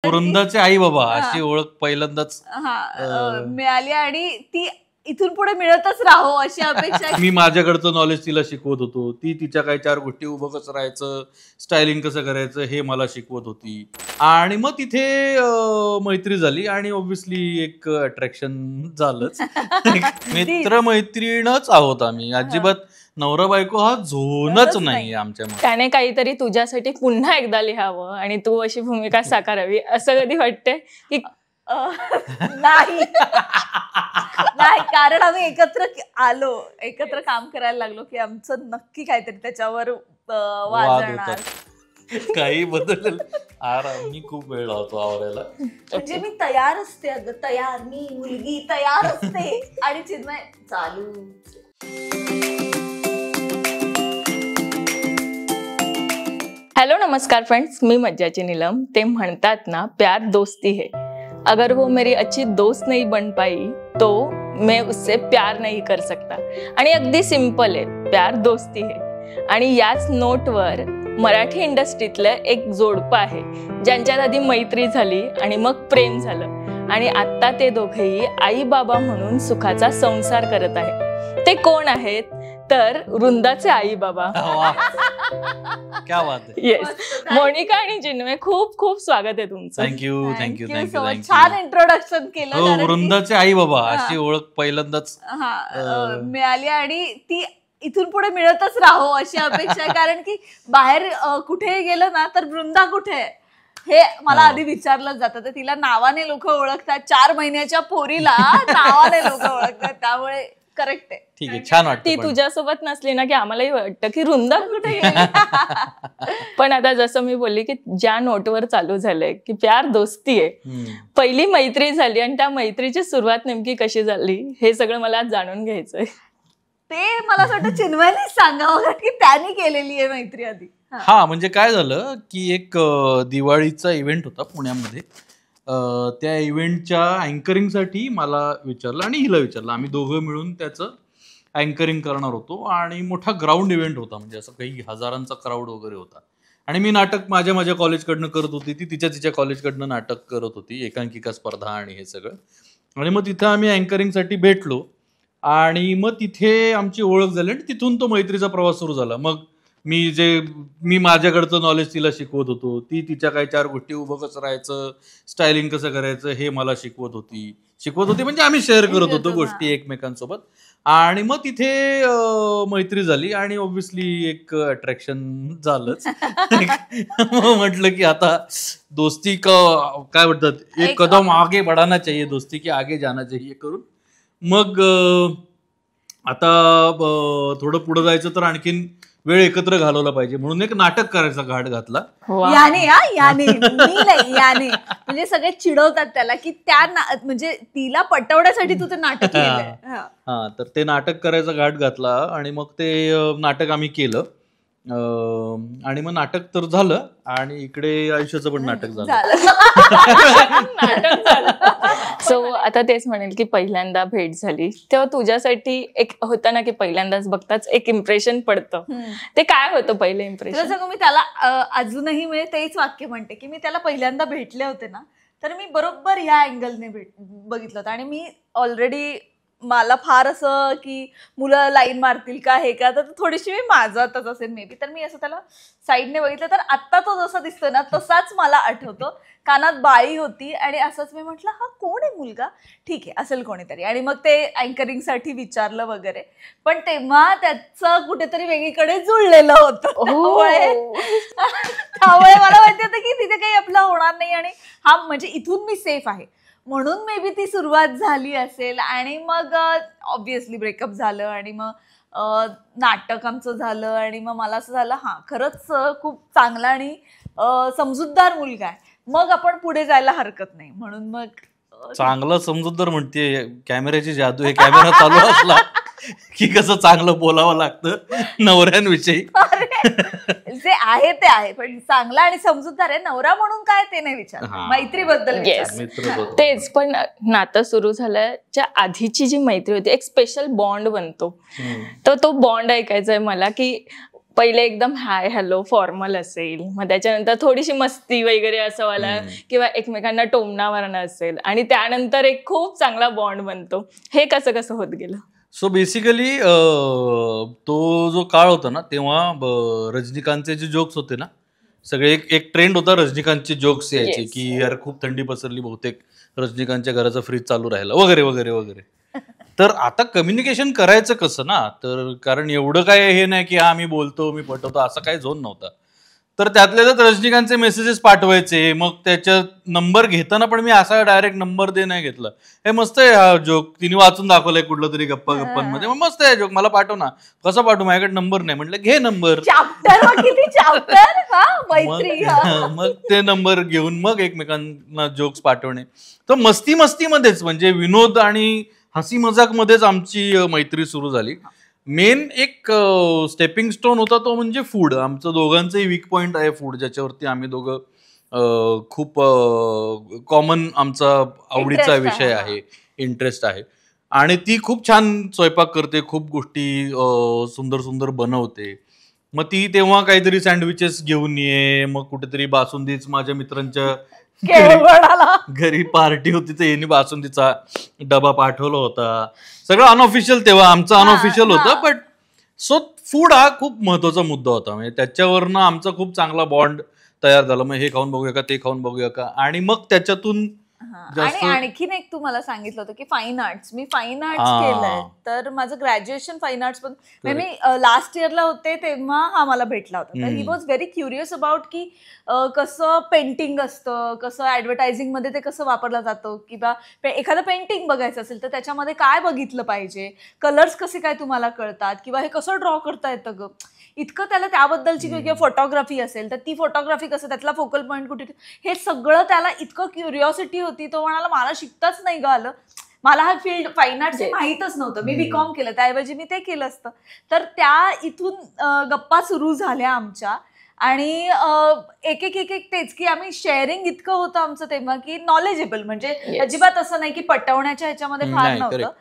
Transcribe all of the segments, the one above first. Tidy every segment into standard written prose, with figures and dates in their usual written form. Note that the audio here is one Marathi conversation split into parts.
वृंदाचे आई बाबा अशी ओळख पहिल्यांदाच मिळाली आणि ती इथून पुढे मिळतच राहो अशी अपेक्षा. मी माझ्याकडचं नॉलेज तिला शिकवत होतो, ती तिच्या काही 4 गोष्टी उभं कसं राहायचं, स्टायलिंग कसं करायचं हे मला शिकवत होती. आणि मग तिथे मैत्री झाली आणि ऑब्व्हियसली एक अट्रॅक्शन झालंच. मित्र मैत्रीणच आहोत आम्ही, अजिबात नवरा बायको हा झोनच नाही आमच्यामध्ये. त्याने काहीतरी तुझ्यासाठी पुन्हा एकदा लिहावं आणि तू अशी भूमिका साकारावी असं कधी वाटते की? नाही, कारण आम्ही एकत्र आलो, एकत्र काम करायला लागलो की आमचं नक्की काहीतरी त्याच्यावर वाजणार. काही बदल मी खूप वेळ लावतो आवरायला. म्हणजे मी तयार असते, अगं तयार, मी मुलगी तयार असते आणि चिन्मय चालू. हेलो नमस्कार फ्रेंड्स, मी मज्जाची नीलम. ते म्हणतात ना, प्यार दोस्ती है, अगर वो मेरी अच्छी दोस्त नहीं बन पाई तो मैं उससे प्यार नहीं कर सकता. आणि अगदी सिंपल आहे, प्यार दोस्ती है. आणि याच नोटवर मराठी इंडस्ट्रीतलं एक जोडपं आहे ज्यांच्यात आधी मैत्री झाली आणि मग प्रेम झालं आणि आता ते दोघेही आई बाबा म्हणून सुखाचा संसार करत आहे. ते कोण आहेत तर वृंदाचे आई बाबा. क्या बात आहे. येस, मोनिका आणि चिन्मय, खूप खूप स्वागत आहे तुमचं. थँक्यू. छान इंट्रोडक्शन केलं. वृंदाचे आई बाबा अशी ओळख पहिल्यांदाच मिळाली आणि ती इथून पुढे मिळतच राहो अशी अपेक्षा. कारण की बाहेर कुठे गेलं ना तर वृंदा कुठे हे मला आधी विचारलं जातं. तर तिला नावाने लोक ओळखतात, 4 महिन्याच्या पोरीला नावाने लोक ओळखतात, त्यामुळे करेक्ट आहे. ठीक आहे, छान वाटतं. ती तुझ्यासोबत नसली ना की आम्हालाही वाटतं की वृंदा कुठे गेली. पण आता जसं मी बोलली की ज्या नोटवर चालू झालंय की प्यार दोस्ती आहे, पहिली मैत्री झाली आणि त्या मैत्रीची सुरुवात नेमकी कशी झाली हे सगळं मला आज जाणून घ्यायचंय. ते मला असं वाटतं चिन्मयनेच सांगावं की त्याने केलेली आहे मैत्री आधी. हा, म्हणजे काय झालं की एक दिवाळीचा इव्हेंट होता पुण्यामध्ये. त्या इव्हेंटच्या अँकरिंगसाठी मला विचारलं आणि हिला विचारलं. आम्ही दोघं मिळून त्याचं अँकरिंग करणार होतो आणि मोठा ग्राउंड इव्हेंट होता, म्हणजे असं काही हजारांचा क्राऊड वगैरे होता. आणि मी नाटक माझ्या कॉलेजकडनं करत होती, ती तिच्या कॉलेजकडनं नाटक करत होती, एकांकिका स्पर्धा आणि हे सगळं. आणि मग तिथं आम्ही अँकरिंगसाठी भेटलो आणि मग तिथे आमची ओळख झाली आणि तिथून तो मैत्रीचा प्रवास सुरू झाला. मग मी माझ्याकडचं नॉलेज तिला शिकवत होतो, ती तिच्या काही 4 गोष्टी उभं कसं राहायचं, स्टायलिंग कसं करायचं हे मला शिकवत होती म्हणजे आम्ही शेअर करत होतो गोष्टी एकमेकांसोबत. आणि मग तिथे मैत्री झाली आणि ऑब्व्हियसली एक अट्रॅक्शन झालंच. मग म्हटलं की आता दोस्ती काय म्हणतात, एक कदम आगे बढ़ाना चाहिए, दोस्ती की आगे जाना चाहिए करून मग आता थोडं पुढे जायचं तर आणखीन वेळ एकत्र घालवला पाहिजे म्हणून एक नाटक करायचा घाट घातला. याने म्हणजे सगळे चिडवतात त्याला की त्या म्हणजे तिला पटवण्यासाठी तू ते नाटक केलंय. हा, तर ते नाटक करायचा घाट घातला आणि मग ते नाटक आम्ही केलं आणि मग नाटक तर झालं आणि इकडे आयुष्याचं पण नाटक झालं. सो आता तेच म्हणेल की पहिल्यांदा भेट झाली तेव्हा तुझ्यासाठी एक होतं ना की पहिल्यांदाच बघताच एक इम्प्रेशन पडतं. ते काय होतं पहिलं इम्प्रेशन? मी त्याला अजूनही म्हणजे तेच वाक्य म्हणते की मी त्याला पहिल्यांदा भेटले होते ना तर मी बरोबर ह्या अँगलने बघितलं होतं. आणि मी ऑलरेडी मला फार असं की मुलं लाईन मारतील का हे का, तर थोडीशी मी माझातच असेल मे बी, तर मी असं त्याला साईडने बघितलं तर आत्ता तो जसा दिसतो ना तसाच मला आठवतो. कानात बाळी होती आणि असंच मी म्हटलं हा कोण आहे मुलगा, ठीक आहे असेल कोणीतरी. आणि मग ते अँकरिंगसाठी विचारलं वगैरे, पण तेव्हा त्याचं कुठेतरी वेगळीकडे जुळलेलं होतं. त्यामुळे मला माहिती होतं की तिथे काही आपलं होणार नाही आणि हा म्हणजे इथून मी सेफ आहे म्हणून मे बी ती सुरुवात झाली असेल. आणि मग ऑब्व्हियसली ब्रेकअप झालं आणि मग नाटक आमचं झालं आणि मग मला असं झालं हा खरंच खूप चांगला आणि समजूतदार मुलगा आहे, मग आपण पुढे जायला हरकत नाही. म्हणून मग चांगलं समजूतदार म्हणते, कॅमेऱ्याची जादू आहे, कॅमेरा चालू असला की कसं चांगलं बोलावं लागतं नवऱ्यांविषयी. जे आहे ते आहे, पण चांगला आणि समजूतदार आहे नवरा म्हणून काय ते नाही विचार, मैत्रीबद्दल. तेच, पण नातं सुरू झाल्याच्या आधीची जी मैत्री होती एक स्पेशल बॉन्ड बनतो, तर तो बॉन्ड ऐकायचा आहे मला की पहिले एकदम हाय हॅलो फॉर्मल असेल, मग त्याच्यानंतर थोडीशी मस्ती वगैरे असं वाला किंवा एकमेकांना टोमणा मारणं असेल, आणि त्यानंतर एक खूप चांगला बॉन्ड बनतो. हे कसं कसं होत गेलं? सो बेसिकली तो जो काळ होता ना तेव्हा रजनीकांतचे जे जोक्स होते ना सगळे, एक ट्रेंड होता रजनीकांतचे जोक्स यायचे Yes. की यार खूप थंडी पसरली, बहुतेक रजनीकांतच्या घराचा फ्रीज चालू राहिला वगैरे वगैरे वगैरे. तर आता कम्युनिकेशन करायचं कसं ना, तर कारण एवढं काय हे नाही की हा मी बोलतो मी पटवतो असं काही झोन नव्हता. तर त्यातल्या त्यात रजनीकांतचे मेसेजेस पाठवायचे, मग त्याच्यात नंबर घेताना पण मी असा डायरेक्ट नंबर दे नाही घेतला. हे मस्त आहे हा जोक, तिने वाचून दाखवलाय कुठलं तरी गप्पांमध्ये, मग मस्त आहे जोक, मला पाठव ना. कसं पाठवू, माझ्याकडे नंबर नाही. म्हटलं घे नंबर. मग ते नंबर घेऊन मग एकमेकांना जोक्स पाठवणे. तर मस्ती मस्तीमध्येच म्हणजे विनोद आणि हसी मजाक मध्येच आमची मैत्री सुरू झाली. मेन एक स्टेपिंग स्टोन होता तो म्हणजे फूड. आमचं दोघांचंही वीक पॉइंट आहे फूड, ज्याच्यावरती आम्ही दोघं खूप कॉमन आमचा आवडीचा विषय आहे, इंटरेस्ट आहे. आणि ती खूप छान स्वयंपाक करते, खूप गोष्टी सुंदर सुंदर बनवते. मग ती तेव्हा काहीतरी सँडविचेस घेऊन ये, मग कुठेतरी बासुंदीच माझ्या मित्रांच्या घरी पार्टी होती तर यांनी बासुंदीचा डबा पाठवला होता. सगळं अनऑफिशियल, तेव्हा आमचं अनऑफिशियल होतं. बट सो फूड हा खूप महत्वाचा मुद्दा होता. म्हणजे त्याच्यावरनं आमचा खूप चांगला बॉन्ड तयार झाला. मग हे खाऊन बघूया का, ते खाऊन बघूया का, आणि मग त्याच्यातून आणि आणखीन एक तुम्हाला सांगितलं होतं की फाईन आर्ट्स, मी फाईन आर्ट्स केलंय. तर माझं ग्रॅज्युएशन फाईन आर्ट्स पण, मी लास्ट इयरला होते तेव्हा हा मला भेटला होता. तर he was very curious about की कसं पेंटिंग असतं, कसं ऍडव्हर्टायझिंग मध्ये ते कसं वापरलं जातं, किंवा एखादं पेंटिंग बघायचं असेल तर त्याच्यामध्ये काय बघितलं पाहिजे, कलर्स कसे काय तुम्हाला कळतात, किंवा हे कसं ड्रॉ करता येतं ग, इतकं त्याला त्याबद्दलची. किंवा फोटोग्राफी असेल तर ती फोटोग्राफी कसं, त्यातला फोकल पॉईंट कुठे, हे सगळं त्याला इतकं क्युरिओसिटी होती. तो म्हणाला मला शिकताच नाही ग आलं, मला हा फील्ड फाईन आर्ट्स माहीतच नव्हतं, मी बीकॉम केलं, त्याऐवजी मी ते केलं असतं. तर त्या इथून गप्पा सुरू झाल्या आमच्या. आणि एक एक एक एक तेच की आम्ही शेअरिंग इतकं होतं आमचं तेव्हा की नॉलेजेबल, म्हणजे अजिबात असं नाही की पटवण्याच्या ह्याच्यामध्ये फार नव्हतं,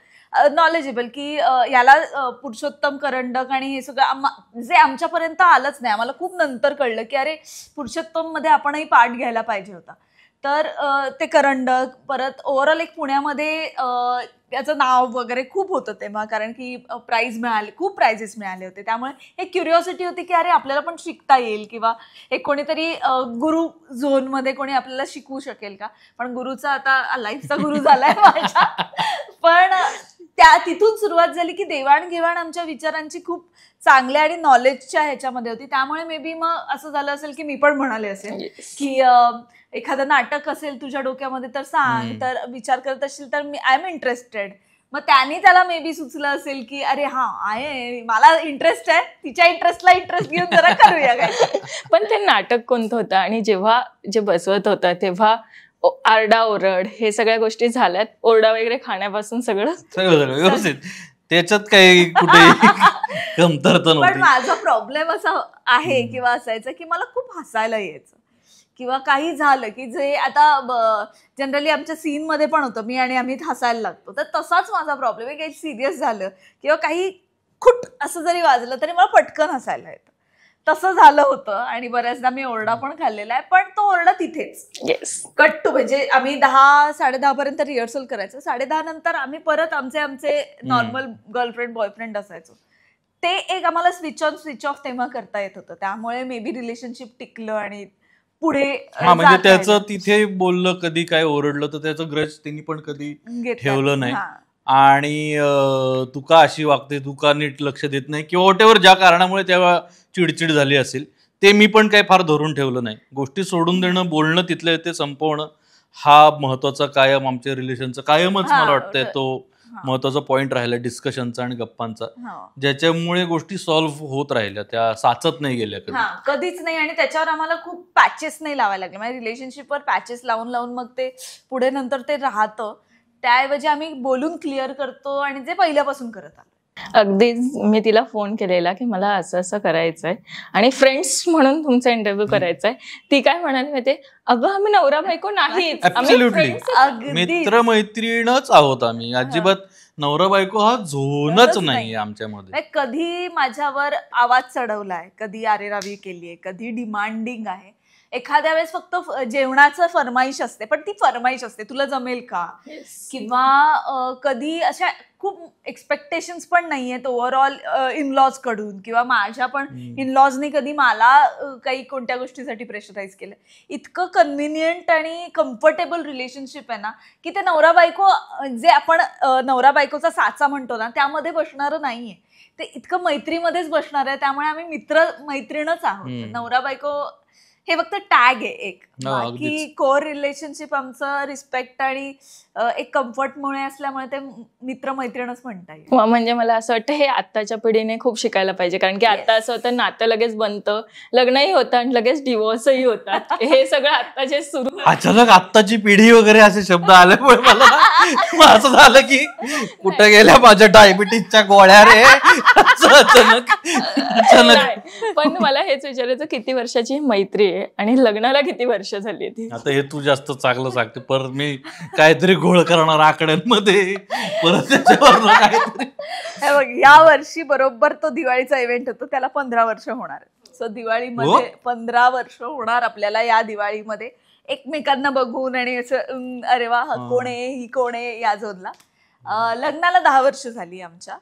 नॉलेजेबल की याला पुरुषोत्तम करंडक आणि हे सगळं जे आमच्यापर्यंत आलंच नाही. आम्हाला खूप नंतर कळलं की अरे पुरुषोत्तम मध्ये आपणही पार्ट घ्यायला पाहिजे होता. तर ते करंडक, परत ओव्हरऑल एक पुण्यामध्ये त्याचं नाव वगैरे खूप होतं तेव्हा, कारण की प्राइज मिळाले, खूप प्राइजेस मिळाले होते. त्यामुळे एक क्युरिओसिटी होती की अरे आपल्याला पण शिकता येईल, किंवा एक कोणीतरी गुरु झोनमध्ये कोणी आपल्याला शिकवू शकेल का. पण गुरुचा आता लाईफचा गुरु झालाय माझ्या. पण तिथून सुरुवात झाली की देवाणघेवाण आमच्या विचारांची खूप चांगल्या आणि नॉलेजच्या ह्याच्यामध्ये होती. त्यामुळे मे बी मग असं झालं असेल की मी पण म्हणाले असेल की एखादं नाटक असेल तुझ्या डोक्यामध्ये तर सांग, तर विचार करत असशील तर मी आय एम इंटरेस्टेड. मग त्यांनी त्याला मे बी सुचलं असेल की अरे हा आहे, मला इंटरेस्ट आहे, तिच्या इंटरेस्टला इंटरेस्ट घेऊन जरा करूया काय. पण ते नाटक कोणतं होतं, आणि जेव्हा जे बसवत होतं तेव्हा आरडा ओरड हे सगळ्या गोष्टी झाल्यात, ओरडा वगैरे खाण्यापासून सगळं व्यवस्थित, त्याच्यात काही कुठे कमतरता नव्हती. पण माझा प्रॉब्लेम असा आहे किंवा असायचा की मला खूप हसायला यायचं, किंवा काही झालं की जे आता जनरली आमच्या सीन मध्ये पण होतं, मी आणि आम्ही हसायला लागतो. तर तसाच माझा प्रॉब्लेम आहे, काही सिरियस झालं किंवा काही खुट असं जरी वाजलं तरी मला पटकन हसायला येतं. तसं झालं होतं आणि बऱ्याचदा मी ओरडा पण खाल्लेला आहे. पण तो ओरडा तिथेच कट टू, म्हणजे आम्ही 10-10:30 पर्यंत रिहर्सल करायचो. 10:30 नंतर आम्ही परत आमचे नॉर्मल गर्लफ्रेंड बॉयफ्रेंड असायचो. ते एक आम्हाला स्विच ऑन स्विच ऑफ तेव्हा करता येत होतं. त्यामुळे मे बी रिलेशनशिप टिकलं आणि पुढे म्हणजे त्याचं तिथे बोललं, कधी काय ओरडलं तर त्याचं ग्रज त्यांनी पण कधी ठेवलं नाही. आणि तू का अशी वागते, तू का नीट लक्ष देत नाही, किंवा वॉटेवर ज्या कारणामुळे तेव्हा चिडचिड झाली असेल ते मी पण काही फार धरून ठेवलं नाही. गोष्टी सोडून देणं, बोलणं तिथल्या ते संपवणं हा महत्वाचा कायम आमच्या रिलेशनचा कायमच मला वाटतंय तो महत्वाचा पॉइंट राहिला डिस्कशनचा आणि गप्पांचा, ज्याच्यामुळे गोष्टी सॉल्व्ह होत राहिल्या, त्या साचत नाही गेल्या कधीच नाही. आणि त्याच्यावर आम्हाला खूप पॅचेस नाही लावायला लागले. म्हणजे रिलेशनशिपवर पॅचेस लावून लावून मग ते पुढे नंतर ते राहतं. त्याऐवजी आम्ही बोलून क्लिअर करतो आणि जे पहिल्यापासून करत आलो. अगदीच मी तिला फोन केलेला की मला असं असं करायचंय आणि फ्रेंड्स म्हणून तुमचा इंटरव्ह्यू करायचा आहे. ती काय म्हणाली माहितीये, अगं आम्ही नवरा बायको नाहीच, मित्रमैत्रीणच आहोत आम्ही, अजिबात नवरा बायको हा झोनच नाही आमच्यामध्ये. नाही, कधी माझ्यावर आवाज चढवलाय, कधी आरेरावी केलीये, कधी डिमांडिंग आहे. एखाद्या वेळेस फक्त जेवणाचं फरमाईश असते, पण ती फरमाईश असते तुला जमेल का, किंवा कधी अशा खूप एक्सपेक्टेशन्स पण नाहीयेत ओव्हरऑल इनलॉज कडून, किंवा माझ्या पण इनलॉजनी कधी मला काही कोणत्या गोष्टीसाठी प्रेशराईज केलं. इतकं कन्व्हिनियंट आणि कम्फर्टेबल रिलेशनशिप आहे ना, की ते नवरा बायको जे आपण नवरा बायकोचा साचा म्हणतो ना, त्यामध्ये बसणारं नाहीये. ते इतकं मैत्रीमध्येच बसणार आहे. त्यामुळे आम्ही मैत्रीणच आहोत. नवरा बायको हे फक्त टॅग आहे एक, बाकी कोर रिलेशनशिप आमचं रिस्पेक्ट आणि एक कम्फर्टमुळे असल्यामुळे ते मित्र मैत्रीणच म्हणता येईल. म्हणजे मला असं वाटतं हे आत्ताच्या पिढीने खूप शिकायला पाहिजे, कारण की आता असं होतं नातं लगेच बनतं, लग्नही होतं आणि लगेच डिवोर्सही होतात. हे सगळं आता जे सुरू अचानक आत्ताची पिढी वगैरे असे शब्द आल्यामुळे मला असं झालं की कुठे गेल्या माझ्या डायबिटीसच्या गोळ्या रे अचानक. पण मला हेच विचारायचं, किती वर्षाची मैत्री आहे आणि लग्नाला किती वर्ष झाली ती? आता हे तू जास्त चांगलं सांगते, परत मी काहीतरी घोळ करणार आकड्यांमध्ये परत त्याच्यावर काहीतरी. बघ, या वर्षी बरोबर तो दिवाळीचा इव्हेंट होतो, त्याला 15 वर्ष होणार. सो दिवाळीमध्ये 15 वर्ष होणार आपल्याला. या दिवाळीमध्ये एकमेकांना बघून आणि असं अरे वा कोण आहे ही कोण आहे या झोनला. लग्नाला 10 वर्ष झाली आमच्या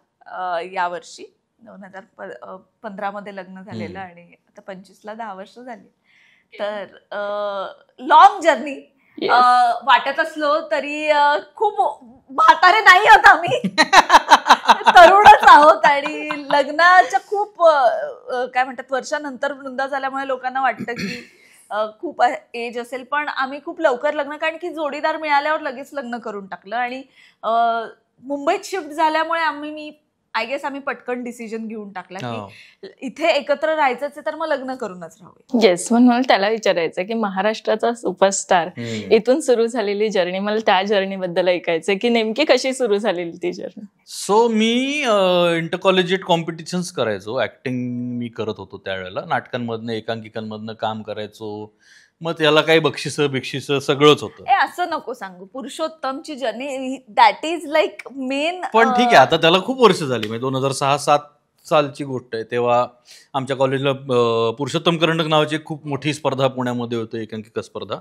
या वर्षी. 2015 मध्ये लग्न झालेलं आणि आता 25ला 10 वर्ष झाली. तर लॉंग जर्नी वाटत असलो तरी खूप म्हातारे नाही आहोत आम्ही, तरुणच आहोत. आणि लग्नाच्या खूप काय म्हणतात वर्षानंतर वृंदा झाल्यामुळे लोकांना वाटतं की खूप एज असेल, पण आम्ही खूप लवकर लग्न, कारण की जोडीदार मिळाल्यावर लगेच लग्न करून टाकलं. आणि मुंबईत शिफ्ट झाल्यामुळे मी आय गेस आम्ही पटकन डिसिजन घेऊन टाकला की इथे एकत्र राहायचंच आहे तर मग लग्न करूनच राहू. येस, म्हणून मला त्याला विचारायचं की महाराष्ट्राचा सुपरस्टार, इथून सुरू झालेली जर्नी, मला त्या जर्नी बद्दल ऐकायचंय की नेमकी कशी सुरू झालेली ती जर्नी. सो मी इंटर कॉलेजिएट कॉम्पिटिशन्स करायचो, ऍक्टिंग मी करत होतो त्यावेळेला. नाटकांमधनं एकांकिकांमधनं काम करायचो, मग त्याला काही बक्षिस सगळंच होतं. असं नको सांगू, पुरुषोत्तमची journey that is like men. पण ठीक आहे, आता त्याला खूप वर्ष झाली, म्हणजे 2006-07 सालची गोष्ट आहे. तेव्हा आमच्या कॉलेजला पुरुषोत्तम करंडक नावाची खूप मोठी स्पर्धा पुण्यामध्ये होती, एकांकिका स्पर्धा.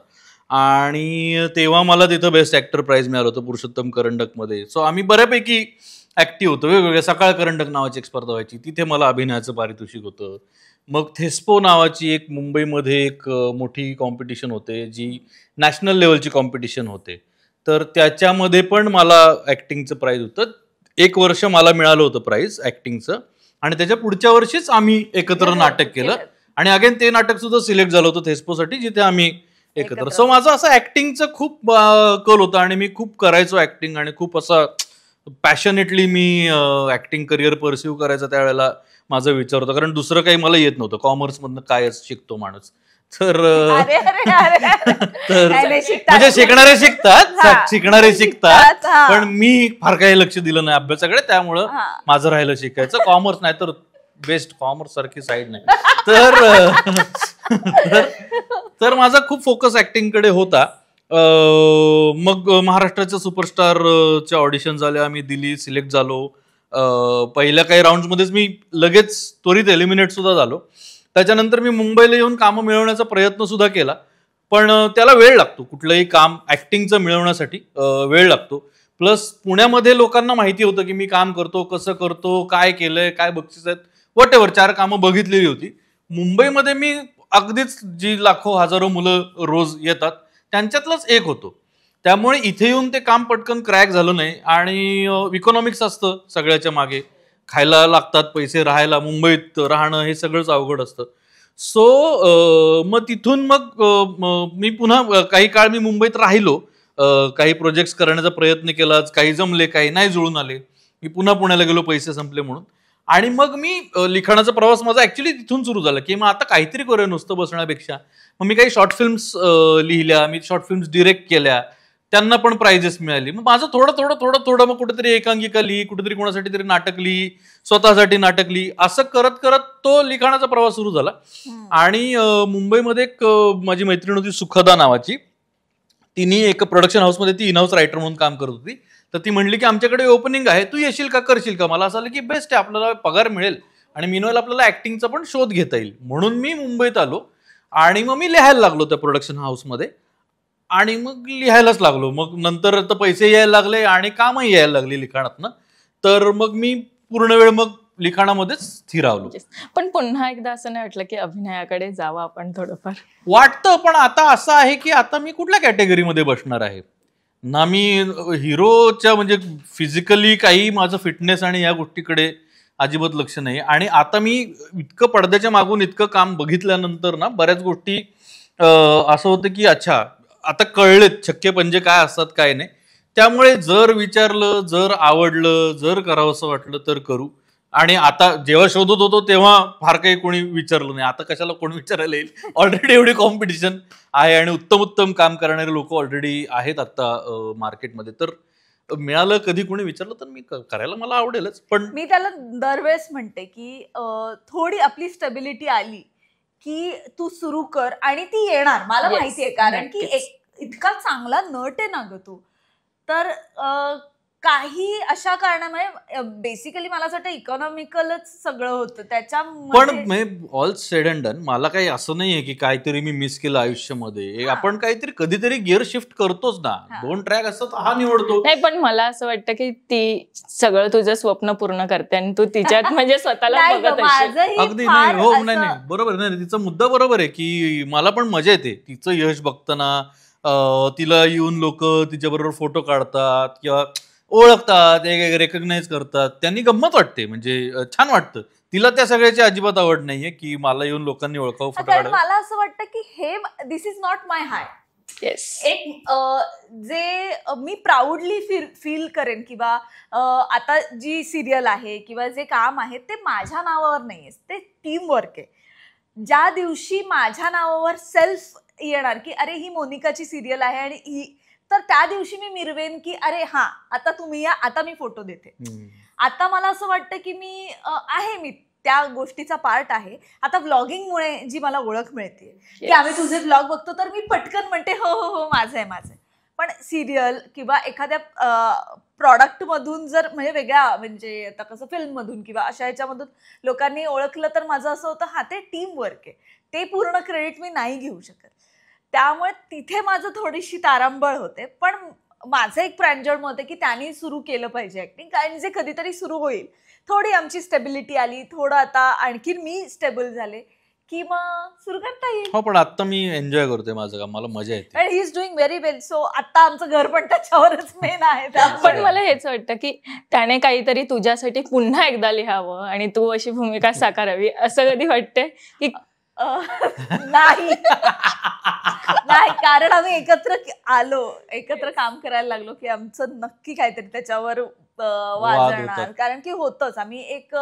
आणि तेव्हा मला तिथं बेस्ट ऍक्टर प्राइज मिळालं होतं पुरुषोत्तम करंडकमध्ये. सो आम्ही बऱ्यापैकी ऍक्टिव्ह होतो. वेगवेगळ्या सकाळ करंडक नावाची एक स्पर्धा व्हायची, तिथे मला अभिनयाचं पारितोषिक होतं. मग थेस्पो नावाची एक मुंबईमध्ये एक मोठी कॉम्पिटिशन होते, जी नॅशनल लेवलची कॉम्पिटिशन होते. तर त्याच्यामध्ये पण मला ऍक्टिंगचं प्राइज होतं. 1 वर्ष मला मिळालं होतं प्राइज ऍक्टिंगचं, आणि त्याच्या पुढच्या वर्षीच आम्ही एकत्र नाटक केलं. आणि अगेन ते नाटक सुद्धा सिलेक्ट झालं होतं थेस्पोसाठी, जिथे आम्ही एकत्र. सो माझं असं ऍक्टिंगचं खूप कल होतं आणि मी खूप करायचो ऍक्टिंग, आणि खूप असं पॅशनेटली मी ऍक्टिंग करिअर परस्यू करायचं त्यावेळेला माझा विचार होता. कारण दुसरं काही मला येत नव्हतं, कॉमर्समधनं काय शिकतो माणूस. तर म्हणजे शिकणारे शिकतात, पण मी फार काही लक्ष दिलं नाही अभ्यासाकडे, त्यामुळं माझं राहिलं शिकायचं. कॉमर्स नाही तर बेस्ट कॉमर्स सारखी साईड नाही. तर माझा खूप फोकस ऍक्टिंगकडे होता. मग महाराष्ट्राच्या सुपरस्टारच्या ऑडिशन झाल्या, आम्ही दिली, सिलेक्ट झालो. पहिल्या काही राऊंड्समध्येच मी लगेच त्वरित एलिमिनेट सुद्धा झालो. त्याच्यानंतर मी मुंबईला येऊन कामं मिळवण्याचा प्रयत्न सुद्धा केला, पण त्याला वेळ लागतो. कुठलंही काम ऍक्टिंगचं मिळवण्यासाठी वेळ लागतो. प्लस पुण्यामध्ये लोकांना माहिती होतं की मी काम करतो, कसं करतो, काय केलंय, काय बक्षीस आहेत, वॉटेवर 4 कामं बघितलेली होती. मुंबईमध्ये मी अगदीच जी लाखो हजारो मुलं रोज येतात त्यांच्यातलंच एक होतो. त्यामुळे इथे येऊन ते काम पटकन क्रॅक झालं नाही. आणि इकॉनॉमिक्स असतं सगळ्याच्या मागे, खायला लागतात पैसे, राहायला मुंबईत राहणं हे सगळंच अवघड असतं. सो मग तिथून मग मी पुन्हा काही काळ मी मुंबईत राहिलो, काही प्रोजेक्ट्स करण्याचा प्रयत्न केला, काही जमले, काही नाही जुळून आले. मी पुन्हा पुण्याला गेलो, पैसे संपले म्हणून. आणि मग मी लिखाणाचा प्रवास माझा ऍक्च्युली तिथून सुरू झाला की मग आता काहीतरी करूया नुसतं बसण्यापेक्षा. मग मी काही शॉर्ट फिल्म्स लिहिल्या, मी शॉर्ट फिल्म्स डिरेक्ट केल्या, त्यांना पण प्राइजेस मिळाली. मग माझं थोडं मग कुठेतरी एकांकिका लिही, कुठेतरी कोणासाठी तरी नाटक लिही, स्वतःसाठी नाटक लिही, असं करत करत तो लिखाणाचा प्रवास सुरू झाला. आणि मुंबईमध्ये एक माझी मैत्रीण होती सुखदा नावाची, तिने एक प्रोडक्शन हाऊसमध्ये ती इन हाऊस रायटर म्हणून काम करत होती. तर ती म्हणली की आमच्याकडे ओपनिंग आहे, तू येशील का, करशील का. मला असं आलं की बेस्ट आहे, आपल्याला पगार मिळेल आणि मीनवाईल आपल्याला ऍक्टिंगचा पण शोध घेता येईल. म्हणून मी मुंबईत आलो आणि मग मी लिहायला लागलो त्या प्रोडक्शन हाऊसमध्ये आणि मग लिहायलाच लागलो. मग नंतर तर पैसे यायला लागले आणि कामही यायला लागले लिखाणातनं. तर मग मी पूर्ण वेळ मग लिखाणामध्येच स्थिरावलो. पण पुन्हा एकदा असं नाही वाटलं की अभिनयाकडे जावं आपण थोडंफार? वाटतं, पण आता असं आहे की आता मी कुठल्या कॅटेगरीमध्ये बसणार आहे ना. मी हिरोच्या म्हणजे फिजिकली काही माझं फिटनेस आणि या गोष्टीकडे अजिबात लक्ष नाही. आणि आता मी इतकं पडद्याच्या मागून इतकं काम बघितल्यानंतर ना बऱ्याच गोष्टी असं होतं की अच्छा आता कळलेत छक्के पंजे काय असतात काय नाही. त्यामुळे जर विचारलं, जर आवडलं, जर करावं असं वाटलं तर करू. आणि आता जेव्हा शोधत होतो तेव्हा फार काही कोणी विचारलं नाही. आता कशाला कोणी विचारायला येईल, ऑलरेडी एवढी कॉम्पिटिशन आहे आणि उत्तम उत्तम काम करणारे लोक ऑलरेडी आहेत आता मार्केटमध्ये. तर मिळालं कधी कोणी विचारलं तर मी करायला मला आवडेलच. पण मी त्याला दरवेळेस म्हणते की थोडी आपली स्टेबिलिटी आली की तू सुरू कर आणि ती येणार, मला Yes, माहितीये. कारण की नक्कीच. इतका चांगला नट आहे ना ग तू. तर काही अशा कारणामुळे बेसिकली मला असं वाटतं इकॉनॉमिकलच सगळं होतं पण त्याच्यामध्ये. ऑल सेड अँड डन मला काही असं नाहीये की काहीतरी मी मिस केलं आयुष्यामध्ये. हा. आपण काहीतरी कधीतरी गिअर शिफ्ट करतोच ना. हा. 2 ट्रॅक असतात, हा निवडतो. नाही, पण मला असं वाटतं की ती सगळं तुझं स्वप्न पूर्ण करते आणि तू तिच्यात म्हणजे स्वतःला नाही ग, बघत असशील. माझंही अगदी फार नाही, हो असं- नाही नाही बरोबर नाही, तिचा मुद्दा बरोबर आहे की मला पण मजा येते तिचं यश बघताना. तिला येऊन लोक तिच्याबरोबर फोटो काढतात किंवा ओळखतात, रेकग्नाइज करतात, त्यांनी गंमत वाटते. म्हणजे छान वाटतं. तिला त्या सगळ्याची अजिबात आवड नाहीये की मला येऊन लोकांनी ओळखावं, फोटो कारण काढावं. मला असं वाटतं की हे this is not my high. Yes. एक जे मी प्राऊडली फील करेन किंवा आता जी सिरियल आहे किंवा जे काम आहे ते माझ्या नावावर नाहीये, ते टीम वर्क आहे. ज्या दिवशी माझ्या नावावर सेल्फ येणार की अरे ही मोनिकाची सिरियल आहे आणि ही, तर त्या दिवशी मी मिरवेन की अरे हा आता तुम्ही या, आता मी फोटो देते. आता मला असं वाटतं की मी त्या गोष्टीचा पार्ट आहे. आता व्लॉगिंगमुळे जी मला ओळख मिळते की आम्ही तुझे व्लॉग बघतो तर मी पटकन म्हणते हो हो हो माझं आहे. पण सिरियल किंवा एखाद्या प्रॉडक्ट मधून जर म्हणजे वेगळ्या म्हणजे आता कसं फिल्म मधून किंवा अशा ह्याच्यामधून लोकांनी ओळखलं तर माझं असं होतं हा ते टीम वर्क आहे, ते पूर्ण क्रेडिट मी नाही घेऊ शकत. त्यामुळे तिथे माझं थोडीशी तारांबळ होते. पण माझं एक प्रांजळ मत आहे की त्यांनी सुरू केलं पाहिजे ऍक्टिंग, कारण जे कधीतरी सुरू होईल. थोडी आमची स्टेबिलिटी आली, थोडं आता आणखी मी स्टेबल झाले की मग सुरू करता येईल. हो, पण आता मी एन्जॉय करतोय माझं काम, मला मजा येते. आणि he is doing very well. So आता आमचं घर पण त्याच्यावरच मेन आहे. पण मला हेच वाटतं की त्याने काहीतरी तुझ्यासाठी पुन्हा एकदा लिहावं आणि तू अशी भूमिका साकारावी, असं कधी वाटतंय की? नाही नाही, कारण आम्ही एकत्र काम करायला लागलो की आमचं नक्की काहीतरी त्याच्यावर वाजणार. कारण की होतच, आम्ही एक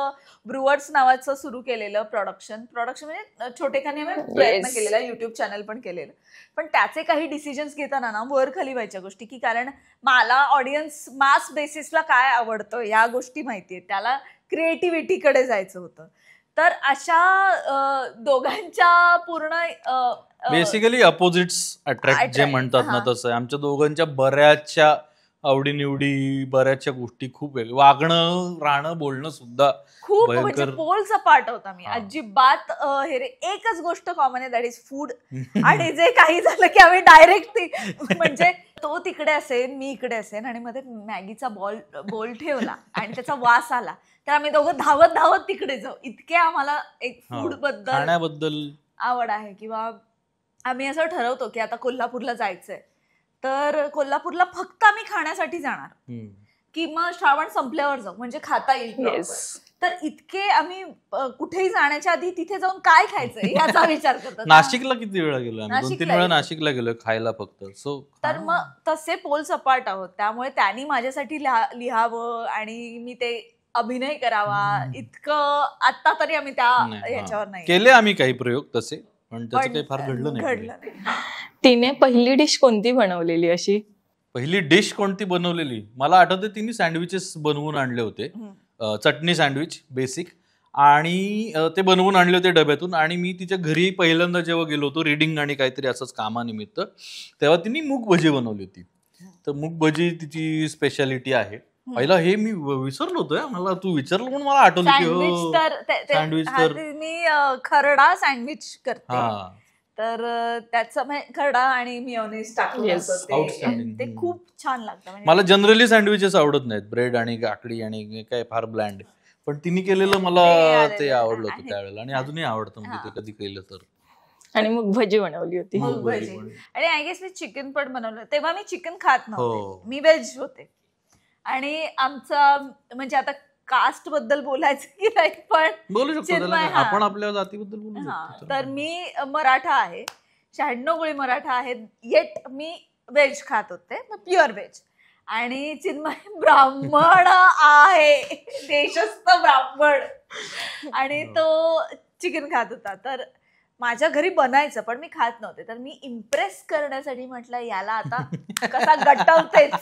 ब्रुअर्स नावाचं सुरू केलेलं प्रोडक्शन म्हणजे छोटेखानी आम्ही प्रयत्न केलेला, युट्यूब चॅनल पण केलेलं. पण त्याचे काही डिसिजन्स घेताना ना वर खाली व्हायच्या गोष्टी, की कारण मला ऑडियन्स मास बेसिसला काय आवडतं या गोष्टी माहितीये, त्याला क्रिएटिव्हिटीकडे जायचं होतं. तर अशा दोघांच्या पूर्ण बेसिकली अपोजिट्स अट्रॅक्ट जे म्हणतात ना, तसं आहे. आमच्या दोघांच्या बऱ्याचशा आवडीनिवडी, बऱ्याचशा गोष्टी खूप वेगळ्या, वागणं, राहणं, बोलणं सुद्धा खूप म्हणजे पोलचा पार्ट होता. मी अजिबात हे रे, एकच गोष्ट कॉमन आहे, दॅट इज फूड. आणि जे काही झालं की आम्ही डायरेक्ट म्हणजे तो तिकडे असेल, मी इकडे असेल आणि मध्ये मॅगीचा बोल ठेवला आणि त्याचा वास आला तर आम्ही दोघं धावत धावत तिकडे जाऊ. इतके आम्हाला एक फूड खाण्याबद्दल आवड आहे. किंवा आम्ही असं ठरवतो की आता कोल्हापूरला जायचंय तर कोल्हापूरला फक्त आम्ही खाण्यासाठी जाणार की मग श्रावण संपल्यावर जाऊ म्हणजे खाता येईल. तर इतके आम्ही कुठेही जाण्याच्या आधी तिथे जाऊन काय खायचंय याचा विचार करतो. नाशिकला किती वेळा गेलो आम्ही, 2-3 वेळा नाशिकला गेलो खायला फक्त. सो तर मग तसे पोल सपाट आहोत. त्यामुळे त्यांनी माझ्यासाठी लिहावं आणि मी ते अभिनय करावा इतकं आता तरी आम्ही त्या ह्याच्यावर नाही केले. आम्ही काही प्रयोग तसे, पण त्याचं काही फार घडलं नाही. तिने पहिली डिश कोणती बनवलेली अशी? पहिली डिश कोणती बनवलेली मला आठवते, तिने सँडविचेस बनवून आणले होते. चटणी सँडविच बेसिक, आणि ते बनवून आणले होते डब्यातून. आणि मी तिच्या घरी पहिल्यांदा जेव्हा गेलो होतो रीडिंग आणि काहीतरी असंच कामानिमित्त, तेव्हा तिने मूग भजी बनवली होती. तर मूग भजी तिची स्पेशालिटी आहे. पहिला हे मी विसरलो होतो, मला तू विचारलं म्हणून मला आठवलं की सँडविच सँडविच तर मी खरडा सँडविच करते. हा तर त्याचं खरडा आणि मिओनीज टाकून Yes. Outstanding. ते खूप छान लागतं. म्हणजे मला जनरली सँडविचेस आवडत नाहीत, ब्रेड आणि काकडी आणि काय फार ब्लँड. पण तिने केलेलं मला ते आवडलं होतं त्यावेळेला आणि अजूनही आवडतं म्हणजे ते कधी केलं तर. आणि मग भजी बनवली होती. मूग भजी. आणि आय गेस मी चिकन पण बनवलं. तेव्हा मी चिकन खात नव्हते, हो. मी व्हेज होते. आणि आमचा म्हणजे आता कास्ट बद्दल बोलायचं की नाही, पण बोलू शकतो त्याला चिन्मय, काय. हा. आपण आपल्या जातीबद्दल बोलू हा, शकतो. तर मी मराठा आहे, 96 गोळी मराठा आहे, येट मी व्हेज खात होते, प्युअर व्हेज. आणि चिन्मय ब्राह्मण आहे, देशस्थ ब्राह्मण, आणि तो चिकन खात होता. तर माझ्या घरी बनायचं पण मी खात नव्हते. तर मी इम्प्रेस करण्यासाठी म्हटलं याला आता कसा गटवतेच,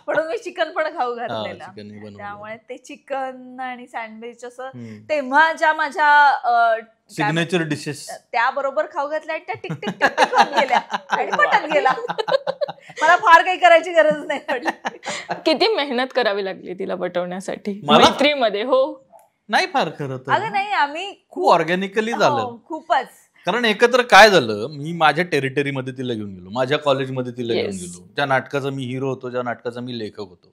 म्हणून मी चिकन पण खाऊ घातलेलं. chicken हे बनवलं. त्यामुळे ते चिकन आणि सँडविच असं तेव्हा ज्या माझ्या सिग्नेचर डिशेस त्याबरोबर खाऊ घातल्या आणि त्या टिक टिक टिक टिक होत गेल्या आणि पटत गेला. मला फार काही करायची गरज नाही पडली. किती मेहनत करावी लागली तिला पटवण्यासाठी मला? मैत्रीमध्ये? हो, नाही फार खरं तर अगं नाही, आम्ही खूप ऑर्गॅनिकली झालं. हो, खूपच. कारण एकत्र काय झालं, मी माझ्या टेरिटरीमध्ये तिला घेऊन गेलो, माझ्या कॉलेजमध्ये तिला घेऊन Yes. गेलो, ज्या नाटकाचा मी हिरो होतो, ज्या नाटकाचा मी लेखक होतो,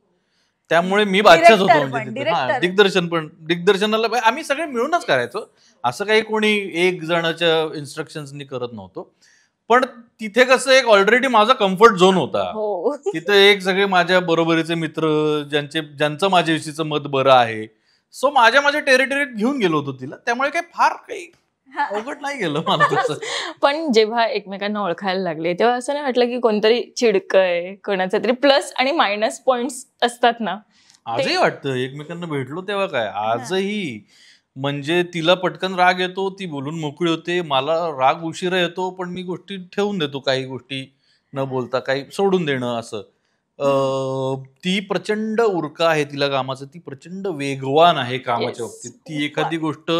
त्यामुळे मी बादशाच होतो. Director म्हणजे पण, तिथे. हा, director. दिग्दर्शनाला आम्ही सगळे मिळूनच करायचो. असं काही कोणी एक जणाच्या इन्स्ट्रक्शन्सनी करत नव्हतो. पण तिथे कसं एक ऑलरेडी माझा कम्फर्ट झोन होता. हो. तिथे एक सगळे माझ्या बरोबरीचे मित्र, ज्यांचं माझ्याविषयीचं मत बरं आहे. सो माझ्या टेरिटरीत घेऊन गेलो होतो तिला. त्यामुळे काही अवघड नाही गेलं मला तसं. पण जेव्हा एकमेकांना ओळखायला लागले तेव्हा असं नाही वाटलं की कोणतरी चिडकय, कोणाचा तरी प्लस आणि मायनस पॉइंट्स असतात ना? आजही वाटतं एकमेकांना भेटलो तेव्हा काय, आजही म्हणजे तिला पटकन राग येतो, ती बोलून मोकळी होते, मला राग उशिरा येतो, पण मी गोष्टी ठेवून देतो, काही गोष्टी न बोलता काही सोडून देणं असं. ती प्रचंड उरका आहे तिला कामाचं, ती प्रचंड वेगवान आहे कामाच्या Yes. बाबतीत. ती एखादी गोष्ट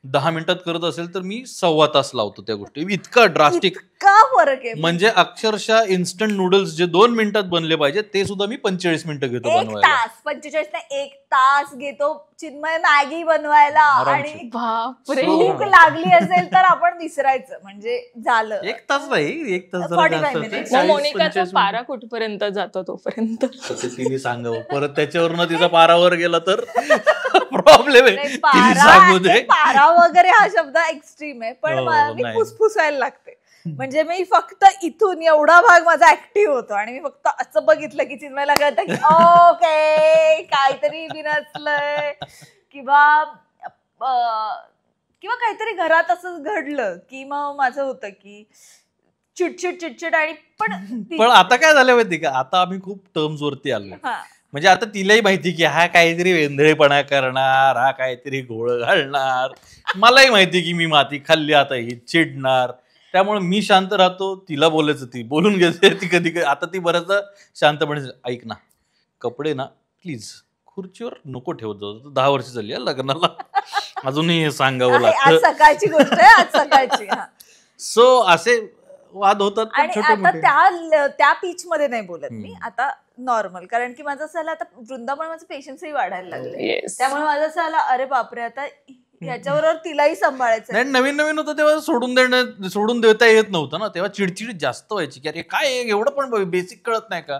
10 मिनिटात करत असेल तर मी 1.25 तास लावतो त्या गोष्टी. इतका ड्रास्टिक, का फरक आहे म्हणजे अक्षरशः इन्स्टंट नूडल्स जे 2 मिनिटात बनले पाहिजे ते सुद्धा मी 45 मिनिटं घेतो 1 बनवायला. तास 45 नाही 1 तास घेतो चिन्मय मॅगी बनवायला. आरामशीर. आणि बापरे. भूक लागली असेल तर आपण विसरायचं, म्हणजे झालं. 1 तास नाही, 1 तास 45 minutes. मग मोनिकाचा पारा कुठपर्यंत जातो तोपर्यंत? तिने सांगावं, परत त्याच्यावरनं तिचा पारावर गेला तर प्रॉब्लेम आहे. नाही, तिने सांगू दे. पारा वगैरे हा शब्द एक्स्ट्रीम आहे, पण हो, मी नाही. फुसफुसायला लागते. म्हणजे मी फक्त इथून एवढा भाग माझा ऍक्टिव्ह होतो आणि मी फक्त असं बघितलं की चिन्मयला कळतं की ओके काहीतरी बिनसलंय, किंवा काहीतरी घरात असं घडलं की मग माझं होतं की चिडचिड. आणि पण आता काय झालं माहिती का, आता आम्ही खूप टर्म्स वरती आलो. हा, म्हणजे आता तिलाही माहिती की हा काहीतरी वेंधळेपणा करणार, हा काहीतरी घोळ घालणार. मलाही माहिती की मी माती खाल्ली, आता ही चिडणार. त्यामुळे मी शांत राहतो, तिला बोलायचं, ती बोलून घेते. ती कधी आता ती बऱ्याचदा शांतपणे, ऐक ना, कपडे ना प्लीज खुर्चीवर नको ठेवत जाऊ, 10 वर्ष झाली आहे लग्नाला, अजूनही हे सांगावं आज लागतं. सकाळची गोष्ट आहे, आज सकाळची. हा. सो असे वाद होतात पण आणि छोटे आता मोठे. त्या पीच मध्ये नाही बोलत मी, आता नॉर्मल. कारण की माझं असं आलं आता वृंदावन, माझं पेशन्सही वाढायला लागले. Yes. त्यामुळे माझं असं आलं अरे बापरे, आता याच्याबरोबर तिलाही सांभाळायचं. नाही, नवीन होतं तेव्हा सोडून देता येत नव्हतं ना, तेव्हा चिडचिड जास्त व्हायची की अरे काय एवढं पण बेसिक कळत नाही का.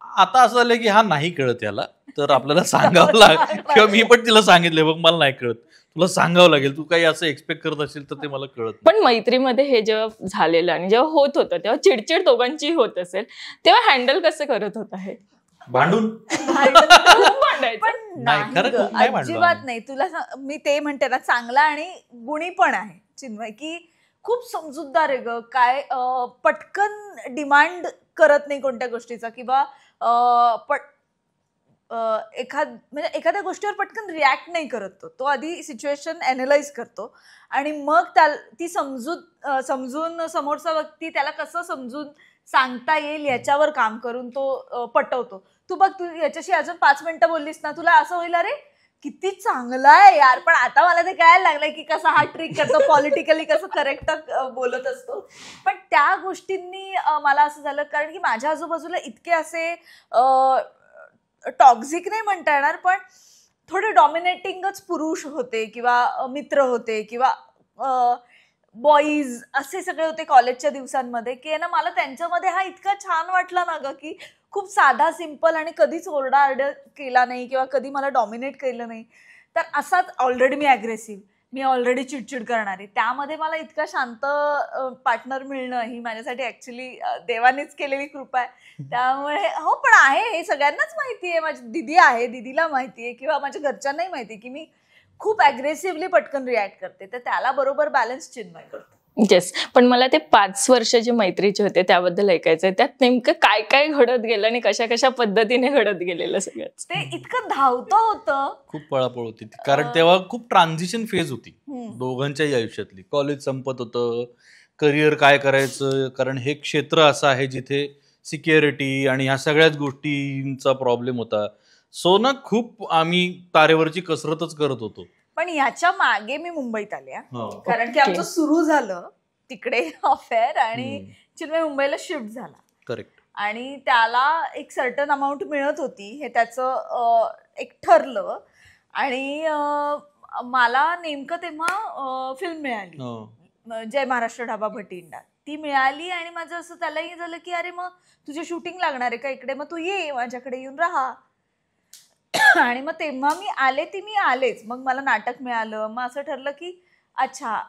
आता असं झालं की हा नाही कळत याला, तर आपल्याला सांगावं लागेल. किंवा मी पण तिला सांगितलंय, बघ मला नाही कळत, तुला सांगावं लागेल, तू काही असं एक्सपेक्ट करत असेल तर ते मला कळत नाही. पण मैत्रीमध्ये हे जेव्हा झालेलं आणि जेव्हा होत होतं तेव्हा चिडचिड दोघांची होत असेल, तेव्हा हँडल कसं करत होता हे? भांडून खूप भांडायचं. पण नाही, नाही खरं ग, खूप नाही भांडलो अजिबात आम्ही. नाही. तुला मी ते म्हणते ना, चांगला आणि गुणी पण आहे चिन्मय, की खूप समजूतदार आहे ग. काय पटकन डिमांड करत नाही कोणत्या गोष्टीचा, किंवा म्हणजे एखाद्या गोष्टीवर पटकन रिॲक्ट नाही करत. तो आधी सिच्युएशन अॅनालाइज करतो आणि मग ती समजून समोरचा व्यक्ती त्याला कसं समजून सांगता येईल याच्यावर काम करून तो पटवतो. तू बघ, तू याच्याशी अजून 5 मिनिटं बोललीस ना, तुला असं होईल अरे किती चांगला आहे यार. पण आता मला ते कळायला लागलंय की कसा हा ट्रिक करतो, पॉलिटिकली कसं करेक्ट बोलत असतो. पण त्या गोष्टींनी मला असं झालं, कारण की माझ्या आजूबाजूला इतके असे टॉक्झिक नाही म्हणता येणार, पण थोडे डॉमिनेटिंगच पुरुष होते किंवा मित्र होते किंवा बॉईज असे सगळे होते कॉलेजच्या दिवसांमध्ये, की ना मला त्यांच्यामध्ये हा इतका छान वाटला ना ग, की खूप साधा सिंपल आणि कधीच ओरडा केला नाही किंवा कधी मला डॉमिनेट केलं नाही. तर असाच ऑलरेडी मी ॲग्रेसिव्ह, मी ऑलरेडी चिडचिड करणारी, त्यामध्ये मला इतका शांत पार्टनर मिळणं ही माझ्यासाठी ॲक्च्युली देवानेच केलेली कृपा आहे. त्यामुळे हो, पण आहे हे सगळ्यांनाच माहिती आहे, माझी दिदी आहे, दिदीला माहिती आहे किंवा माझ्या घरच्यांनाही माहिती आहे की मी खूप ॲग्रेसिव्हली पटकन रिॲक्ट करते. तर त्याला बरोबर बॅलन्स चिन्मय करतो. येस, पण मला ते 5 वर्षाचे मैत्रीचे होते त्याबद्दल ऐकायचंय. त्यात नेमकं काय काय घडत गेलं आणि कशा कशा पद्धतीने घडत गेलेलं सगळंच. ते इतकं धावतं होतं, खूप पळापळ होती कारण तेव्हा खूप ट्रान्झिशन फेज होती दोघांच्याही आयुष्यातली. कॉलेज संपत होतं, करिअर काय करायचं, कारण हे क्षेत्र असं आहे जिथे सिक्युरिटी आणि ह्या सगळ्याच गोष्टींचा प्रॉब्लेम होता. सो ना खूप आम्ही तारेवरची कसरतच करत होतो. पण याच्या मागे मी मुंबईत आले, कारण की आमचं सुरू झालं तिकडे अफेअर आणि चिन्मय मुंबईला शिफ्ट झाला. करेक्ट. आणि त्याला एक सर्टन अमाऊंट मिळत होती हे त्याचं एक ठरलं. आणि मला नेमकं तेव्हा फिल्म मिळाली, जय महाराष्ट्र ढाबा भटिंडा, ती मिळाली. आणि माझं असं त्यालाही झालं की अरे मग तुझे शूटिंग लागणार आहे का इकडे, मग तू ये माझ्याकडे येऊन राहा. आणि मग तेव्हा मी आलेच. मग मला नाटक मिळालं. मग असं ठरलं की अच्छा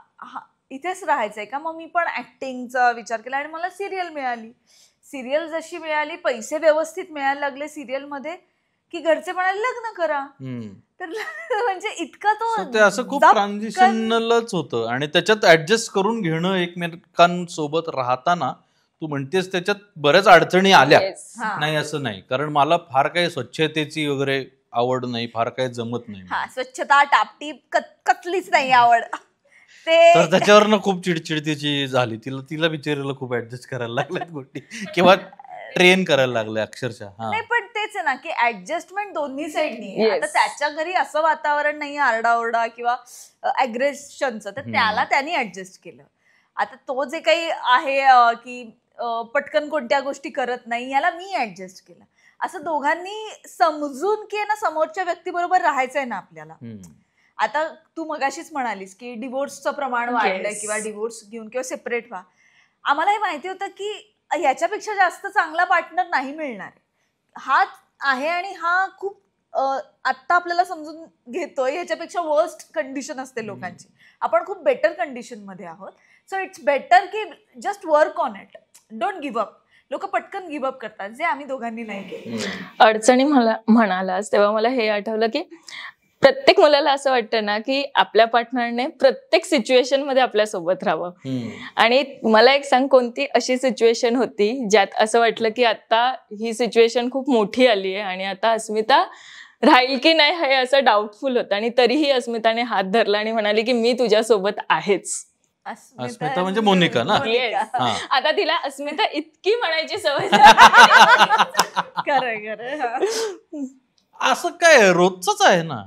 इथेच राहायचंय का. मग मी पण ऍक्टिंगचा विचार केला आणि मला सिरियल मिळाली. सिरियल जशी मिळाली, पैसे व्यवस्थित मिळायला लागले सिरियलमध्ये, की घरचे म्हणाले लग्न करा. तर म्हणजे इतका ते असं खूप ट्रान्झिशनलच होतं. आणि त्याच्यात ऍडजस्ट करून घेणं एकमेकांसोबत राहताना, तू म्हणतेस त्याच्यात बऱ्याच अडचणी आल्या. नाही असं नाही, कारण मला फार काही स्वच्छतेची वगैरे आवड नाही, फार काही जमत नाही. स्वच्छता टापटीप कसलीच नाही आवड. तर त्याच्यावरनं खूप चिडचिडतीची झाली. तिला बिचारीला खूप ऍडजस्ट करायला लागल्यात गोष्टी किंवा ट्रेन करायला लागले अक्षरशः. नाही, पण तेच आहे ना की ऍडजस्टमेंट दोन्ही साईडनी. आता त्याच्या घरी असं वातावरण नाही आरडाओरडा किंवा अग्रेशनचं, तर त्याला त्यांनी ऍडजस्ट केलं. आता तो जे काही आहे की पटकन कोणत्या गोष्टी करत नाही, याला मी ऍडजस्ट केलं. असं दोघांनी समजून की ना समोरच्या व्यक्तीबरोबर राहायचंय ना आपल्याला. आता तू मगाशीच म्हणालीस की डिवोर्सचं प्रमाण वाढलंय किंवा डिवोर्स घेऊन किंवा सेपरेट व्हा. आम्हाला हे माहिती होतं की ह्याच्यापेक्षा जास्त चांगला पार्टनर नाही मिळणार. हा आहे आणि हा खूप आत्ता आपल्याला समजून घेतोय, ह्याच्यापेक्षा वर्स्ट कंडिशन असते लोकांची. आपण खूप बेटर कंडिशन मध्ये आहोत. सो इट्स बेटर की just work on it, don't give up. लोक पटकन गिव्ह अप करतात, जे आम्ही दोघांनी नाही केलं. अडचणी म्हणालास तेव्हा मला हे आठवलं की प्रत्येक मुलाला असं वाटतं ना की आपल्या पार्टनरने प्रत्येक सिच्युएशन मध्ये आपल्या सोबत राहावं. आणि मला एक सांग, कोणती अशी सिच्युएशन होती ज्यात असं वाटलं की आता ही सिच्युएशन खूप मोठी आली आहे आणि आता अस्मिता राहील की नाही हे असं डाऊटफुल होतं, आणि तरीही अस्मिताने हात धरला आणि म्हणाली की मी तुझ्यासोबत आहेच. अस्मिता म्हणजे मोनिका ना. आता तिला अस्मिता इतकी म्हणायची सवय. असं काय रोजच आहे ना,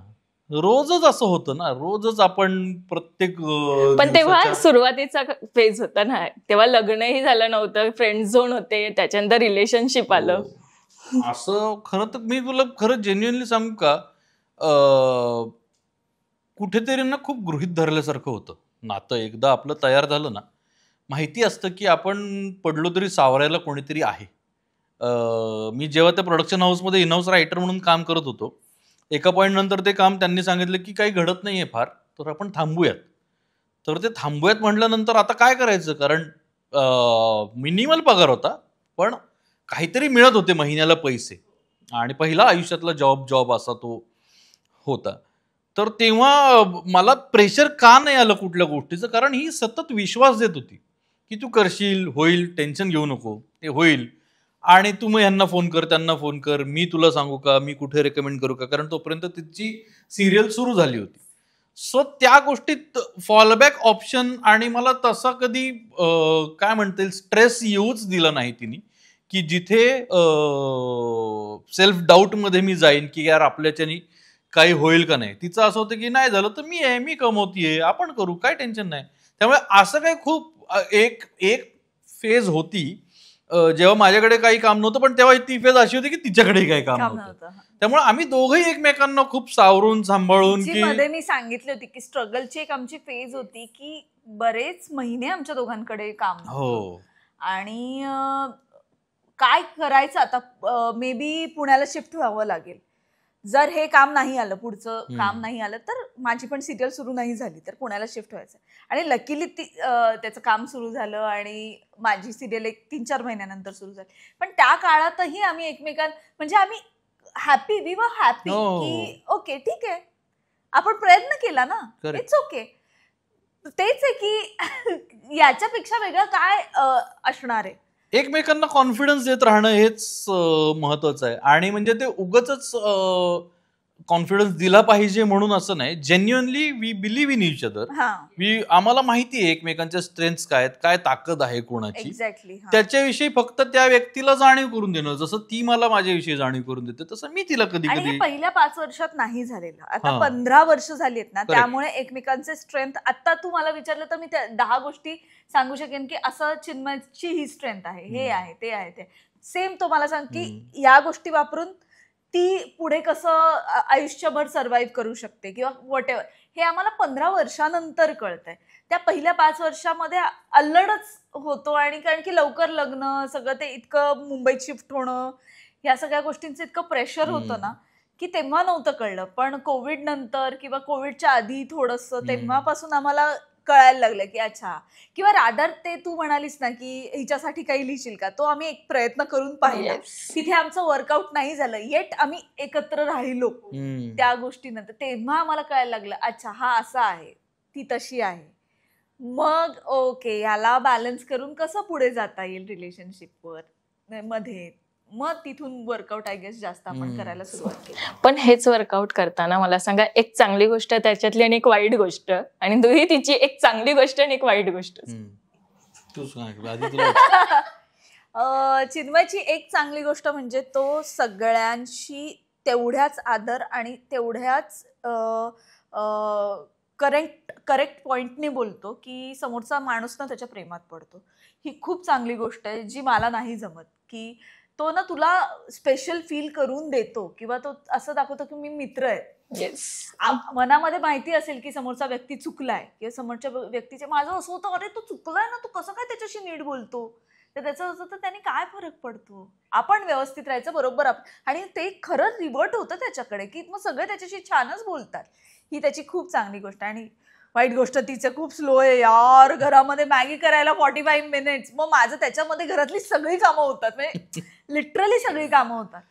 रोजच असं होतं ना, रोजच आपण प्रत्येक. पण तेव्हा सुरुवातीचा फेज होता ना, तेव्हा लग्नही झालं नव्हतं, फ्रेंड झोन होते, त्याच्यानंतर रिलेशनशिप आलं. असं खरं तर मी तुला खरं जेन्युइनली सांगू का, कुठेतरी ना खूप गृहीत धरल्यासारखं होतं नातं. एकदा आपलं तयार झालं ना, माहिती असतं की आपण पडलो तरी सावरायला कोणीतरी आहे. मी जेव्हा त्या प्रोडक्शन हाऊसमध्ये इन हाऊस रायटर म्हणून काम करत होतो, एका पॉईंट नंतर ते काम त्यांनी सांगितलं की काही घडत नाहीये फार, तर आपण थांबूयात. तर ते थांबूयात म्हटल्यानंतर आता काय करायचं, कारण मिनिमल पगार होता पण काहीतरी मिळत होते महिन्याला पैसे, आणि पहिला आयुष्यातला जॉब असा तो होता. तर तेव्हा मला प्रेशर का नाही आलं कुठल्या गोष्टीचं, कारण ही सतत विश्वास देत होती की तू करशील, होईल, टेन्शन घेऊ नको, ते होईल. आणि तू मग यांना फोन कर, त्यांना फोन कर, मी तुला सांगू का, मी कुठे रेकमेंड करू का, कारण तोपर्यंत तिची सिरियल सुरू झाली होती. सो त्या गोष्टीत फॉलबॅक ऑप्शन, आणि मला तसा कधी काय म्हणता येईल स्ट्रेस येऊच दिला नाही तिने, की जिथे सेल्फ डाऊटमध्ये मी जाईन की यार आपल्याच्यानी काही होईल का नाही. तिचं असं होतं की नाही झालं तर मी आहे, मी कमवतीये, आपण करू, काय टेन्शन नाही. त्यामुळे असं काही खूप एक एक फेज होती जेव्हा माझ्याकडे काही काम नव्हतं, पण तेव्हा ती फेज अशी होती की तिच्याकडे काही काम नव्हतं. त्यामुळे आम्ही दोघंही एकमेकांना खूप सावरून सांभाळून की मध्ये मी सांगितली होती की स्ट्रगलची एक आमची फेज होती की बरेच महिने आमच्या दोघांकडे काम हो आणि काय करायचं आता, मे बी पुण्याला शिफ्ट व्हावं लागेल. जर हे काम नाही आलं, पुढचं काम नाही आलं, तर माझी पण सिरियल सुरू नाही झाली तर पुण्याला शिफ्ट व्हायचं. आणि लकीली त्याचं काम सुरू झालं आणि माझी सिरियल एक 3-4 महिन्यानंतर सुरू झाली. पण त्या काळातही आम्ही म्हणजे आम्ही हॅपी, वी वर हॅपी की ओके ठीक आहे, आपण प्रयत्न केला ना, इट्स ओके. तेच आहे की याच्यापेक्षा वेगळं काय असणार आहे. एकमेकांना कॉन्फिडन्स देत राहणं हेच महत्वाचं आहे. आणि म्हणजे ते उगाचच कॉन्फिडन्स दिला पाहिजे म्हणून असं नाही. Genuinely we believe in each other. आम्हाला माहिती आहे एकमेकांच्या स्ट्रेंथ्स काय आहेत, काय ताकद आहे कोणाची. एक्झॅक्टली. त्याच्याविषयी फक्त त्या व्यक्तीला जाणीव करून देणं. जसं ती मला माझ्याविषयी जाणीव करून देते तसं मी तिला कधी कधी. पहिल्या 5 वर्षात नाही झालेलं, आता 15 वर्ष झाली आहेत ना, त्यामुळे एकमेकांचे स्ट्रेंथ. आता तू मला विचारलं तर मी 10 गोष्टी सांगू शकेन की असं चिन्मयची ही स्ट्रेंथ आहे, हे आहे, ते आहे, ते सेम. तो मला सांग की या गोष्टी वापरून ती पुढे कसं आयुष्यभर सर्व्हाइव्ह करू शकते किंवा वॉट एव्हर. हे आम्हाला 15 वर्षानंतर कळतंय. त्या पहिल्या 5 वर्षामध्ये अल्लडच होतो. आणि कारण की लवकर लग्न, सगळं ते इतकं मुंबईत शिफ्ट होणं, ह्या सगळ्या गोष्टींचं इतकं प्रेशर होतं ना की तेव्हा नव्हतं कळलं. पण कोविड नंतर किंवा कोविडच्या आधी थोडंसं तेव्हापासून आम्हाला कळायला लागलं की अच्छा. किंवा रादर ते तू म्हणालीस ना की हिच्यासाठी काही लिहिशील का, तो आम्ही एक प्रयत्न करून पाहिला. तिथे आमचं वर्कआउट नाही झालं येट, आम्ही एकत्र राहिलो त्या गोष्टीनंतर. तेव्हा आम्हाला कळायला लागलं अच्छा हा असा आहे, ती तशी आहे. मग ओके, ह्याला बॅलन्स करून कसं पुढे जाता येईल रिलेशनशिपवर मध्ये. मग तिथून वर्कआउट आय गेस जास्त आपण करायला सुरुवात केली. पण हेच वर्कआउट करताना मला सांगा, एक चांगली गोष्ट त्याच्यातली आणि एक वाईट गोष्ट, आणि दोही तिची एक चांगली गोष्ट आणि एक वाईट गोष्ट. चिन्मयची एक चांगली गोष्ट म्हणजे तो सगळ्यांशी तेवढ्याच आदर आणि तेवढ्याच करेक्ट पॉइंटने बोलतो की समोरचा माणूस ना त्याच्या प्रेमात पडतो. ही खूप चांगली गोष्ट आहे जी मला नाही जमत. की तो ना तुला स्पेशल फील करून देतो किंवा तो असं दाखवतो की मी मित्र आहे. मनामध्ये माहिती असेल की समोरचा व्यक्ती चुकलाय किंवा समोरच्या व्यक्तीचे माझं असं होतं अरे तो चुकलाय ना, तू कसं काय त्याच्याशी नीट बोलतो, तर त्याचं असं तर त्याने काय फरक पडतो. आपण व्यवस्थित राहायचं बरोबर. आणि ते खरंच रिव्हर्ट होतं त्याच्याकडे की मग सगळे त्याच्याशी छानच बोलतात. ही त्याची खूप चांगली गोष्ट. आणि वाईट गोष्ट तिचं खूप स्लो आहे यार. घरामध्ये मॅगी करायला 45 मिनिट्स. मग माझं त्याच्यामध्ये घरातली सगळी कामं होतात, म्हणजे लिटरली सगळी कामं होतात.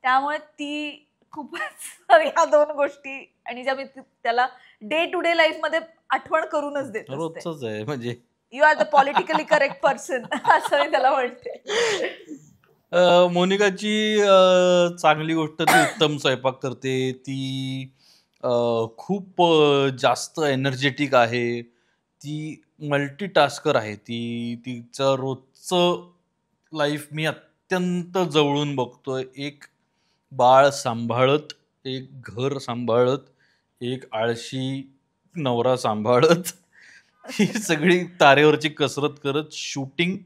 त्यामुळे ती खूपच ह्या 2 गोष्टी आणि ज्या मी त्याला डे टू डे लाईफ मध्ये आठवण करूनच देतो. रोजच आहे म्हणजे you are the politically correct person असं मी त्याला म्हणते. मोनिकाची चांगली गोष्ट ती उत्तम स्वयंपाक करते. ती खूप जास्त एनर्जेटिक आहे. ती मल्टीटास्कर आहे. तिचं रोजचं लाईफ मी अत्यंत जवळून बघतोय. एक बाळ सांभाळत, एक घर सांभाळत, एक आळशी नवरा सांभाळत, ही सगळी तारेवरची कसरत करत, शूटिंग,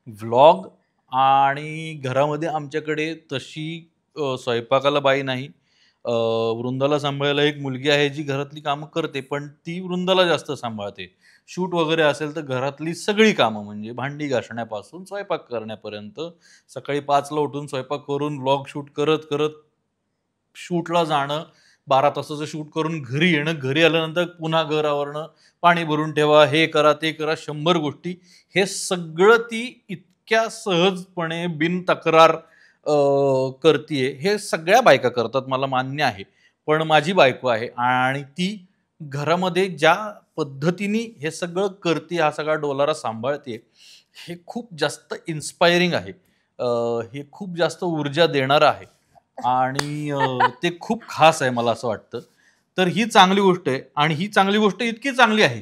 व्लॉग. आणि घरामध्ये आमच्याकडे तशी स्वयंपाकाला बाई नाही. वृंदाला सांभाळायला एक मुलगी आहे जी घरातली कामं करते, पण ती वृंदाला जास्त सांभाळते. शूट वगैरे असेल तर घरातली सगळी कामं म्हणजे भांडी घासण्यापासून स्वयंपाक करण्यापर्यंत, सकाळी 5ला उठून स्वयंपाक करून व्लॉग शूट करत करत शूटला जाणं, 12 तासाचं शूट करून घरी येणं, घरी आल्यानंतर पुन्हा घर आवरणं, पाणी भरून ठेवा, हे करा ते करा, 100 गोष्टी. हे सगळं ती इतक्या सहजपणे बिन तक्रार करतीये. हे सगळ्या बायका करतात, मला मान्य आहे. पण माझी बायको आहे आणि ती घरामध्ये ज्या पद्धतीने हे सगळं करते, हा सगळा डोलारा सांभाळते, हे खूप जास्त इन्स्पायरिंग आहे. हे खूप जास्त ऊर्जा देणारं आहे आणि ते खूप खास आहे मला असं वाटतं. तर ही चांगली गोष्ट आहे. आणि ही चांगली गोष्ट इतकी चांगली आहे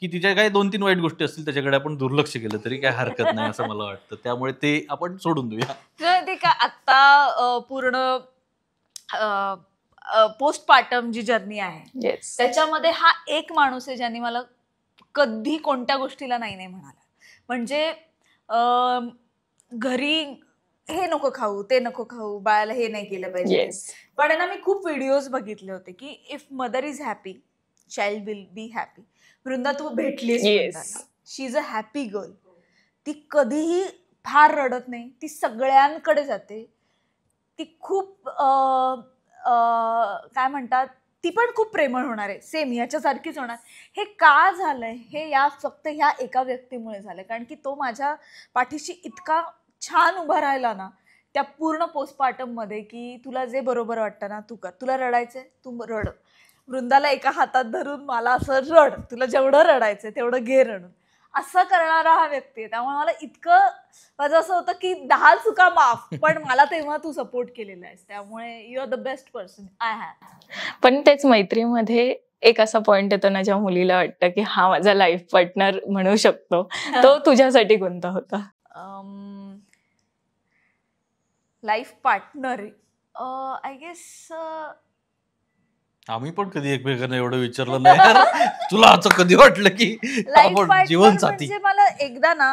की तिच्या काही 2-3 वाईट गोष्टी असतील त्याच्याकडे आपण दुर्लक्ष केलं तरी काही हरकत नाही असं मला वाटतं. त्यामुळे ते आपण सोडून देऊया. ते का आत्ता पूर्ण पोस्टपार्टम जी जर्नी आहे येस. त्याच्यामध्ये हा एक माणूस आहे ज्यांनी मला कधी कोणत्या गोष्टीला नाही नाही म्हणाला. म्हणजे घरी हे नको खाऊ, ते नको खाऊ, बाळाला हे नाही केलं पाहिजे. येस. पण आहे ना, मी खूप व्हिडिओज बघितले होते की if mother is happy child will be happy. Vrinda तू भेटलीस, yes. She is a happy girl. ती कधीही फार रडत नाही, ती सगळ्यांकडे जाते, ती खूप काय म्हणतात, ती पण खूप प्रेमळ होणार आहे, सेम ह्याच्यासारखीच होणार. हे का झालंय, हे फक्त ह्या एका व्यक्तीमुळे झालंय. कारण की तो माझ्या पाठीशी इतका छान उभा राहिला ना त्या पूर्ण पोस्टपार्टम मध्ये, की तुला जे बरोबर वाटतं ना तू कर, तुला रडायचंय तू रड. वृंदाला एका हातात धरून मला असं रड, तुला जेवढं रडायचंय तेवढं घे रडून, असं करणारा हा व्यक्ती आहे. त्यामुळे मला इतकं माझं असं होतं की 10 चुका माफ, पण मला तेव्हा तू सपोर्ट केलेला आहेस, त्यामुळे you are the best person I have. पण तेच मैत्रीमध्ये एक असा पॉइंट येतो ना ज्या मुलीला वाटतं की हा माझा लाईफ पार्टनर म्हणू शकतो, तो तुझ्यासाठी कोणता होता? लाईफ पार्टनर आय गेस आम्ही पण कधी एकमेकांना एवढं विचारलं नाही. तुला असं कधी वाटलं की लाईफ आपण जीवन साथी? म्हणजे मला एकदा ना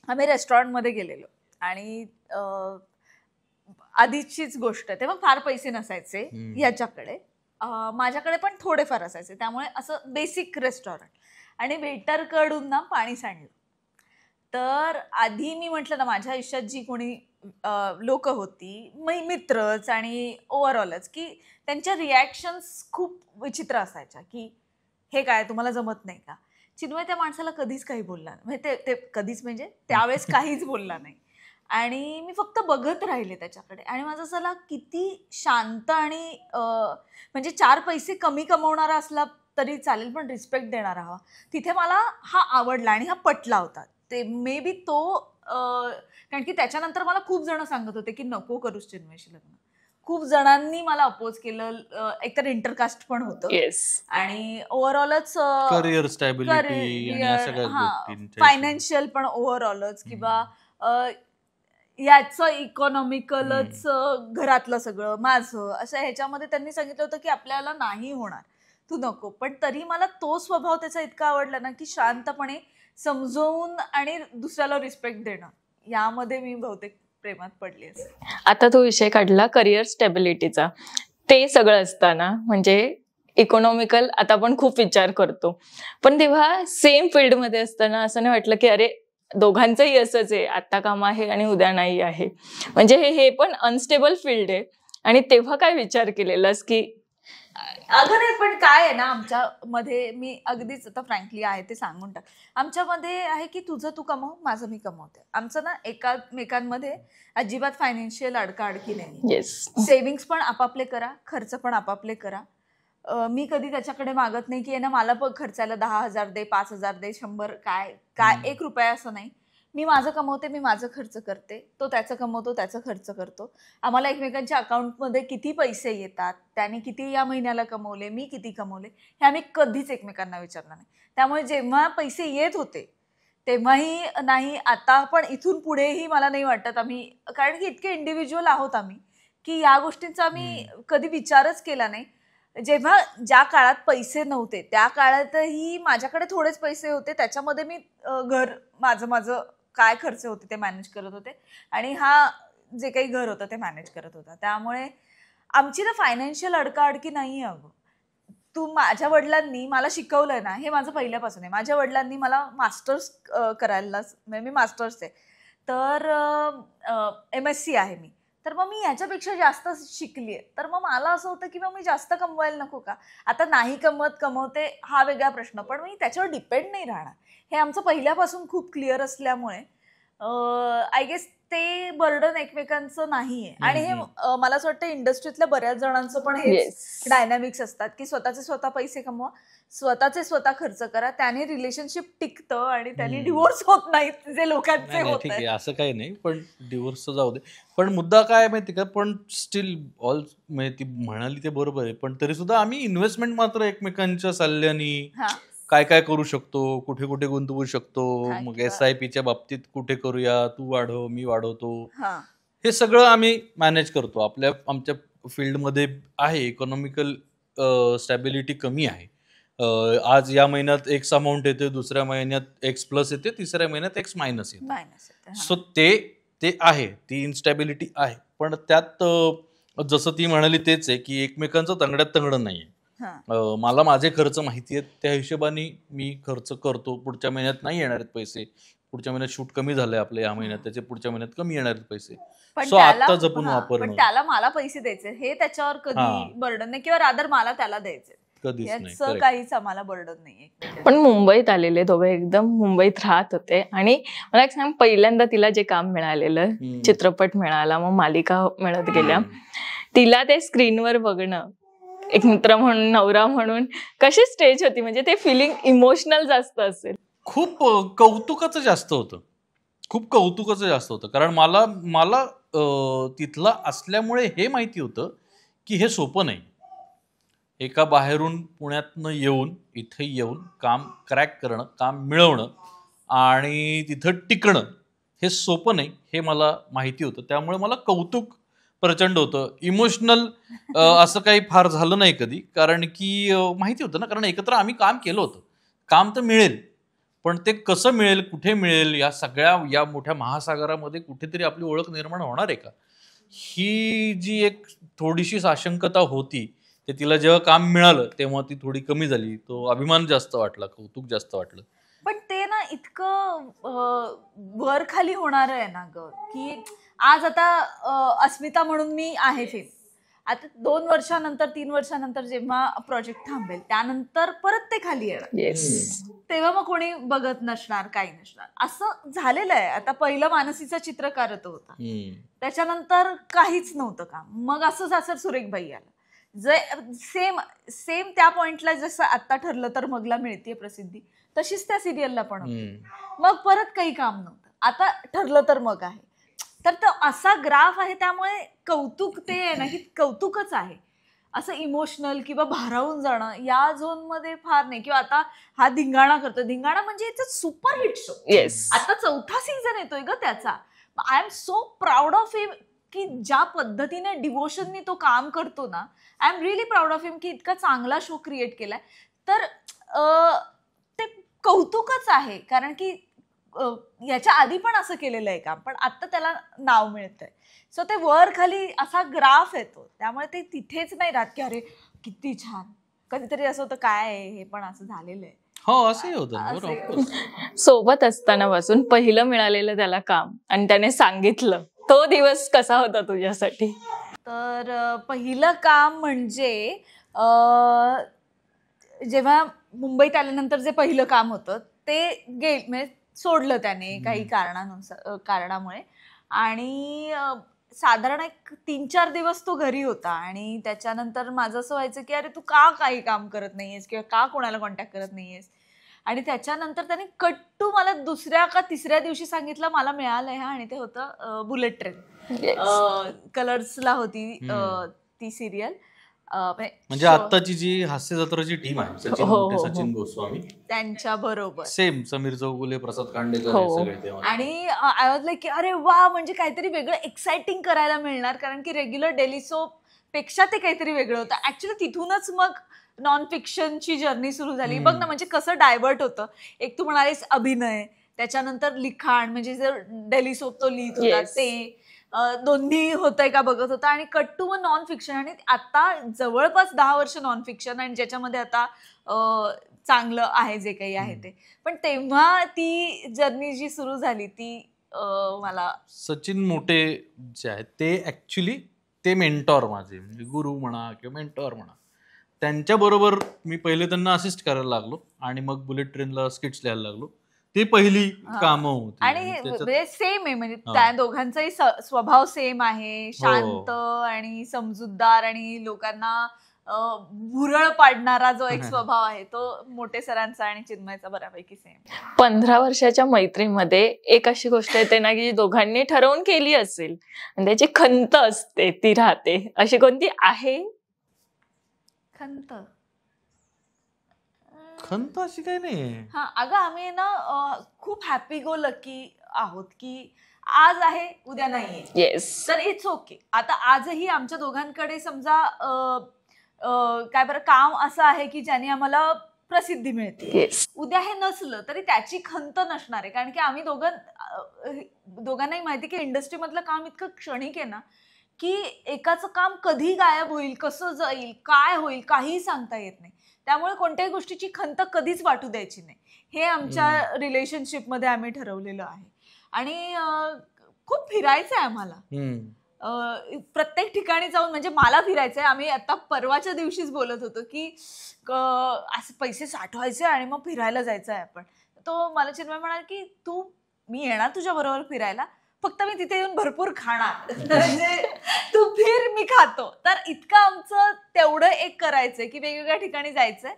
आम्ही रेस्टॉरंट मध्ये गेलेलो आणि आधीचीच गोष्ट, तेव्हा फार पैसे नसायचे ह्याच्याकडे, माझ्याकडे पण थोडेफार असायचे, त्यामुळे असं बेसिक रेस्टॉरंट. आणि वेटर कडून ना पाणी सांडलं. तर आधी मी म्हटलं ना माझ्या आयुष्यात जी कोणी लोक होती, मित्रच आणि ओव्हरऑलच, की त्यांच्या रिॲक्शन्स खूप विचित्र असायच्या, की हे काय तुम्हाला जमत नाही का. चिन्मय त्या माणसाला कधीच काही बोलला नाही, म्हणजे ते कधीच म्हणजे त्यावेळेस काहीच बोलला नाही. आणि मी फक्त बघत राहिले त्याच्याकडे आणि माझं चला किती शांत आणि म्हणजे 4 पैसे कमी कमवणारा असला तरी चालेल पण रिस्पेक्ट देणारा हवा. तिथे मला हा आवडला आणि हा पटला होता. ते मे बी तो कारण की त्याच्यानंतर मला खूप जण सांगत होते की नको करूस चिन्मयशी लग्न. खूप जणांनी मला अपोज केलं, एकतर इंटरकास्ट पण होतं आणि ओव्हरऑलच करिअर स्टॅबिलिटी आणि सगळ्या गोष्टी, फायनान्शियल पण ओव्हरऑलच, किंवा याचं इकॉनॉमिकलच घरातलं सगळं माझं, असं ह्याच्यामध्ये त्यांनी सांगितलं होतं की आपल्याला नाही होणार, तू नको. पण तरी मला तो स्वभाव त्याचा इतका आवडला ना की शांतपणे समजवून आणि दुसऱ्याला रिस्पेक्ट देणं, यामध्ये मी बहुतेक प्रेमात पडली असेल. आता तो विषय काढला करिअर स्टॅबिलिटीचा, ते सगळं असताना म्हणजे इकॉनॉमिकल आता आपण खूप विचार करतो, पण तेव्हा सेम फील्डमध्ये असताना असं नाही वाटलं की अरे दोघांचंही असंच आहे, आता काम आहे आणि उद्या नाही आहे, म्हणजे हे पण अनस्टेबल फील्ड आहे. आणि तेव्हा काय विचार केलेलास की अगं नाही, पण काय आहे ना आमच्यामध्ये, मी अगदीच आता फ्रँकली आहे ते सांगून टाक, आमच्यामध्ये आहे की तुझं तू कमव, माझं मी कमवते. आमचं ना एकामेकांमध्ये अजिबात फायनान्शियल अडकाअडकी नाही. येस, सेव्हिंग्स पण आपापले करा, खर्च पण आपापले करा. मी कधी त्याच्याकडे मागत नाही की ना मला पण खर्चायला 10,000 दे, 5,000 दे, 100 काय 1 रुपया असं नाही. मी माझं कमवते, मी माझं खर्च करते, तो त्याचं कमवतो, त्याचं खर्च करतो. आम्हाला एकमेकांच्या अकाउंटमध्ये किती पैसे येतात, त्याने किती या महिन्याला कमवले, मी किती कमवले, हे आम्ही कधीच एकमेकांना विचारलं नाही. त्यामुळे जेव्हा पैसे येत होते तेव्हाही नाही, आता पण इथून पुढेही मला नाही वाटत आम्ही, कारण की इतके इंडिव्हिज्युअल आहोत आम्ही की या गोष्टींचा आम्ही कधी विचारच केला नाही. जेव्हा ज्या काळात पैसे नव्हते त्या काळातही माझ्याकडे थोडेच पैसे होते, त्याच्यामध्ये मी घर माझं काय खर्च होते ते मॅनेज करत होते आणि हा जे काही घर होतं ते मॅनेज करत होता. त्यामुळे आमची ना फायनान्शियल अडकाअडकी नाही आहे. अगं तू, माझ्या वडिलांनी मला शिकवलंय ना, हे माझं पहिल्यापासून आहे. माझ्या वडिलांनी मला मास्टर्स करायला, मी मास्टर्स आहे तर MSc आहे मी, तर मग मी याच्यापेक्षा जास्त शिकली आहे, तर मग मला असं होतं की मग मी जास्त कमवायला नको का. आता नाही कमवते हा वेगळा प्रश्न, पण मी त्याच्यावर डिपेंड नाही राहणार, हे आमचं पहिल्यापासून खूप क्लिअर असल्यामुळे आय गेस ते बर्डन एकमेकांचं नाहीये. आणि हे मला असं वाटतं इंडस्ट्रीतल्या बऱ्याच जणांचं पण हे डायनॅमिक्स असतात की स्वतःचे स्वतः पैसे कमवा, स्वतःचे स्वतः खर्च करा, त्याने रिलेशनशिप टिकतं आणि त्याने डिवोर्स होत नाहीत जे लोकांचे होत. ठीक आहे, असं काही नाही, पण डिवोर्सचं जाऊ दे. पण मुद्दा काय माहिती का, पण स्टील ऑल म्हणजे ती म्हणाली ते बरोबर आहे, पण तरी सुद्धा आम्ही इन्व्हेस्टमेंट मात्र एकमेकांच्या सल्ल्याने काय काय करू शकतो, कुठे कुठे गुंतवू शकतो, मग SIPच्या बाबतीत कुठे करूया, तू वाढव मी वाढवतो, हे सगळं आम्ही मॅनेज करतो आमच्या फील्डमध्ये आहे, इकॉनॉमिकल स्टॅबिलिटी कमी आहे. आज या महिन्यात एक्स अमाऊंट येते, दुसऱ्या महिन्यात एक्स प्लस येते, तिसऱ्या महिन्यात एक्स मायनस येते. मायनस येते. सो ते आहे, ती इन्स्टॅबिलिटी आहे. पण त्यात जसं ती म्हणाली तेच आहे की एकमेकांचं तंगड्यात तंगडं नाही आहे. मला माझे खर्च माहिती आहेत, त्या हिशोबाने मी खर्च करतो. पुढच्या महिन्यात नाही येणार आहेत पैसे, पुढच्या महिन्यात शूट कमी झालंय आपलं या महिन्यात, त्याचे पुढच्या महिन्यात कमी येणार आहेत पैसे. सो आता जपून वापरणं. त्याला मला पैसे द्यायचे हे त्याच्यावर कधी बर्डन नाही, किंवा रादर मला त्याला द्यायचे कधीच नाही, काहीच आम्हाला बर्डन नाहीये. पण मुंबईत आलेले दोघे, एकदम मुंबईत राहत होते. आणि मला एक सांग, पहिल्यांदा तिला जे काम मिळालेलं, चित्रपट मिळाला, मग मालिका मिळत गेल्या, तिला ते स्क्रीनवर बघणं, एक मित्र म्हणून, नवरा म्हणून, कशी स्टेज होती? म्हणजे ते फिलिंग इमोशनल जास्त असेल. खूप कौतुकाचं जास्त होतं, खूप कौतुकाचं जास्त होतं. कारण मला तिथला असल्यामुळे हे माहिती होतं की हे सोपं नाही. एका बाहेरून पुण्यातनं येऊन इथे येऊन काम क्रॅक करणं, काम मिळवणं आणि तिथं टिकणं हे सोपं नाही, हे मला माहिती होतं. त्यामुळे मला कौतुक प्रचंड होतं. इमोशनल असं काही फार झालं नाही कधी, कारण की माहिती होतं ना, कारण एकत्र आम्ही काम केलं होतं. काम तर मिळेल, पण ते कसं मिळेल, कुठे मिळेल, या मोठ्या महासागरामध्ये कुठेतरी आपली ओळख निर्माण होणार आहे का, ही जी एक थोडीशी साशंकता होती, ते तिला जेव्हा काम मिळालं तेव्हा ती थोडी कमी झाली. तो अभिमान जास्त वाटला, कौतुक जास्त वाटलं. पण ते ना इतकं वर खाली होणार आहे ना ग, की आज आता अस्मिता म्हणून मी आहे फिल्म, आता 2 वर्षानंतर 3 वर्षानंतर जेव्हा प्रोजेक्ट थांबेल त्यानंतर परत ते खाली येणार, तेव्हा मग कोणी बघत नसणार, काही नसणार, असं झालेलं आहे. आता पहिलं मानसीचा चित्रकार होता, त्याच्यानंतर काहीच नव्हतं काम. मग असं सासर सुरेखबाई आलं, जे सेम त्या पॉइंटला जसं आता ठरलं तर मगला मिळतेय प्रसिद्धी, तशीच त्या सिरियलला पण होती. मग परत काही काम नव्हतं, आता ठरलं तर मग आहे. तर तो असा ग्राफ आहे, त्यामुळे कौतुक ते आहे ना, ही कौतुकच आहे. असं इमोशनल किंवा भारावून जाणं या झोन मध्ये फार नाही. किंवा आता हा धिंगाणा करतो, धिंगाणा म्हणजे it's a super hit show. आता 4था सीझन येतोय ग त्याचा. I am so proud of him की ज्या पद्धतीने डिवोशननी तो काम करतो ना, I am really proud of him की इतका चांगला शो क्रिएट केलाय. तर ते कौतुकच आहे, कारण की याच्या आधी पण असं केलेलं आहे काम, पण आता त्याला नाव मिळतंय. सो ते वर खाली असा ग्राफ येतो, त्यामुळे ते तिथेच नाही राहत की अरे किती छान. कधीतरी असं होतं काय आहे हे, पण असं झालेलं आहे. हो, असंही होतं. सोबत असताना पासून पहिलं मिळालेलं त्याला काम आणि त्याने सांगितलं, तो दिवस कसा होता तुझ्यासाठी? तर पहिलं काम म्हणजे जेव्हा मुंबईत आल्यानंतर जे पहिलं काम होतं ते म्हणजे सोडलं त्याने काही कारणामुळे. आणि साधारण एक 3-4 दिवस तो घरी होता. आणि त्याच्यानंतर माझं असं व्हायचं की अरे तू का काही काम करत नाहीयेस किंवा का कोणाला कॉन्टॅक्ट करत नाहीयेस. आणि त्याच्यानंतर त्याने कट्टू मला 2ऱ्या का 3ऱ्या दिवशी सांगितलं मला मिळालंय आणि ते होतं बुलेट ट्रेन. कलर्सला होती ती सिरियल. म्हणजे आत्ताची जी हास्य जत्राची टीम आहे, सचिन गोस्वामी त्यांच्या बरोबर, सेम समीर चौगुले, प्रसाद कांडेकर. आणि आय वॉज लाईक की अरे वा, म्हणजे काहीतरी वेगळं एक्साइटिंग करायला मिळणार, कारण की रेग्युलर डेली सोप पेक्षा ते काहीतरी वेगळं होतं. ऍक्च्युली तिथूनच मग नॉन फिक्शनची जर्नी सुरू झाली. बघ ना, म्हणजे कसं डायव्हर्ट होतं. एक तू म्हणालीस अभिनय, त्याच्यानंतर लिखाण, म्हणजे जर डेली सोप तो लिहित होता ते दोन्ही होतंय का बघत होता. आणि कट्टू व नॉन फिक्शन, आणि आता जवळपास 10 वर्ष नॉन फिक्शन, आणि ज्याच्यामध्ये आता चांगलं आहे जे काही आहे ते. पण तेव्हा ती जर्नी जी सुरू झाली ती मला सचिन मोठे जे आहेत ते ऍक्च्युली ते मेंटॉर माझे, म्हणजे गुरु म्हणा किंवा मेंटॉर म्हणा. त्यांच्याबरोबर मी पहिले त्यांना असिस्ट करायला लागलो आणि मग बुलेट ट्रेनला स्किट्स लिहायला लागलो. ते पहिली कामं होती. आणि सेम आहे, म्हणजे त्या दोघांचाही स्वभाव सेम आहे, शांत आणि समजूतदार आणि लोकांना भुरळ पाडणारा जो एक स्वभाव आहे तो मोठे सरांचा आणि चिन्मयचा बऱ्यापैकी सेम. 15 वर्षाच्या मैत्रीमध्ये एक अशी गोष्ट येते ना की दोघांनी ठरवून केली असेल आणि त्याची खंत असते, ती राहते. अशी कोणती आहे खंत? खंत अशी काही नाही. हा, अगं आम्ही ना खूप हॅपी गो लकी आहोत की आज आहे उद्या नाहीये. येस. तर इट्स ओके. आता आजही आमच्या दोघांकडे समजा काय बरं काम असं आहे की ज्याने आम्हाला प्रसिद्धी मिळते. येस. उद्या हे नसलं तरी त्याची खंत नसणार आहे, कारण की आम्ही दोघांनाही माहिती की इंडस्ट्रीमधलं काम इतकं क्षणिक आहे ना की एकाचं काम कधी गायब होईल, कसं जाईल, काय होईल, काहीही सांगता येत नाही. त्यामुळे कोणत्याही गोष्टीची खंत कधीच वाटू द्यायची नाही, हे आमच्या रिलेशनशिपमध्ये आम्ही ठरवलेलं आहे. आणि खूप फिरायचं आहे आम्हाला, प्रत्येक ठिकाणी जाऊन, म्हणजे मला फिरायचंय. आम्ही आता परवाच्या दिवशीच बोलत होतो की असे पैसे साठवायचे आणि मग फिरायला जायचं आहे आपण. तो मला चिन्मय म्हणाल की मी येणार तुझ्या बरोबर फिरायला, फक्त मी तिथे येऊन भरपूर खाणार, म्हणजे तू फिर मी खातो. तर इतकं आमचं तेवढं एक करायचंय की वेगवेगळ्या ठिकाणी जायचंय,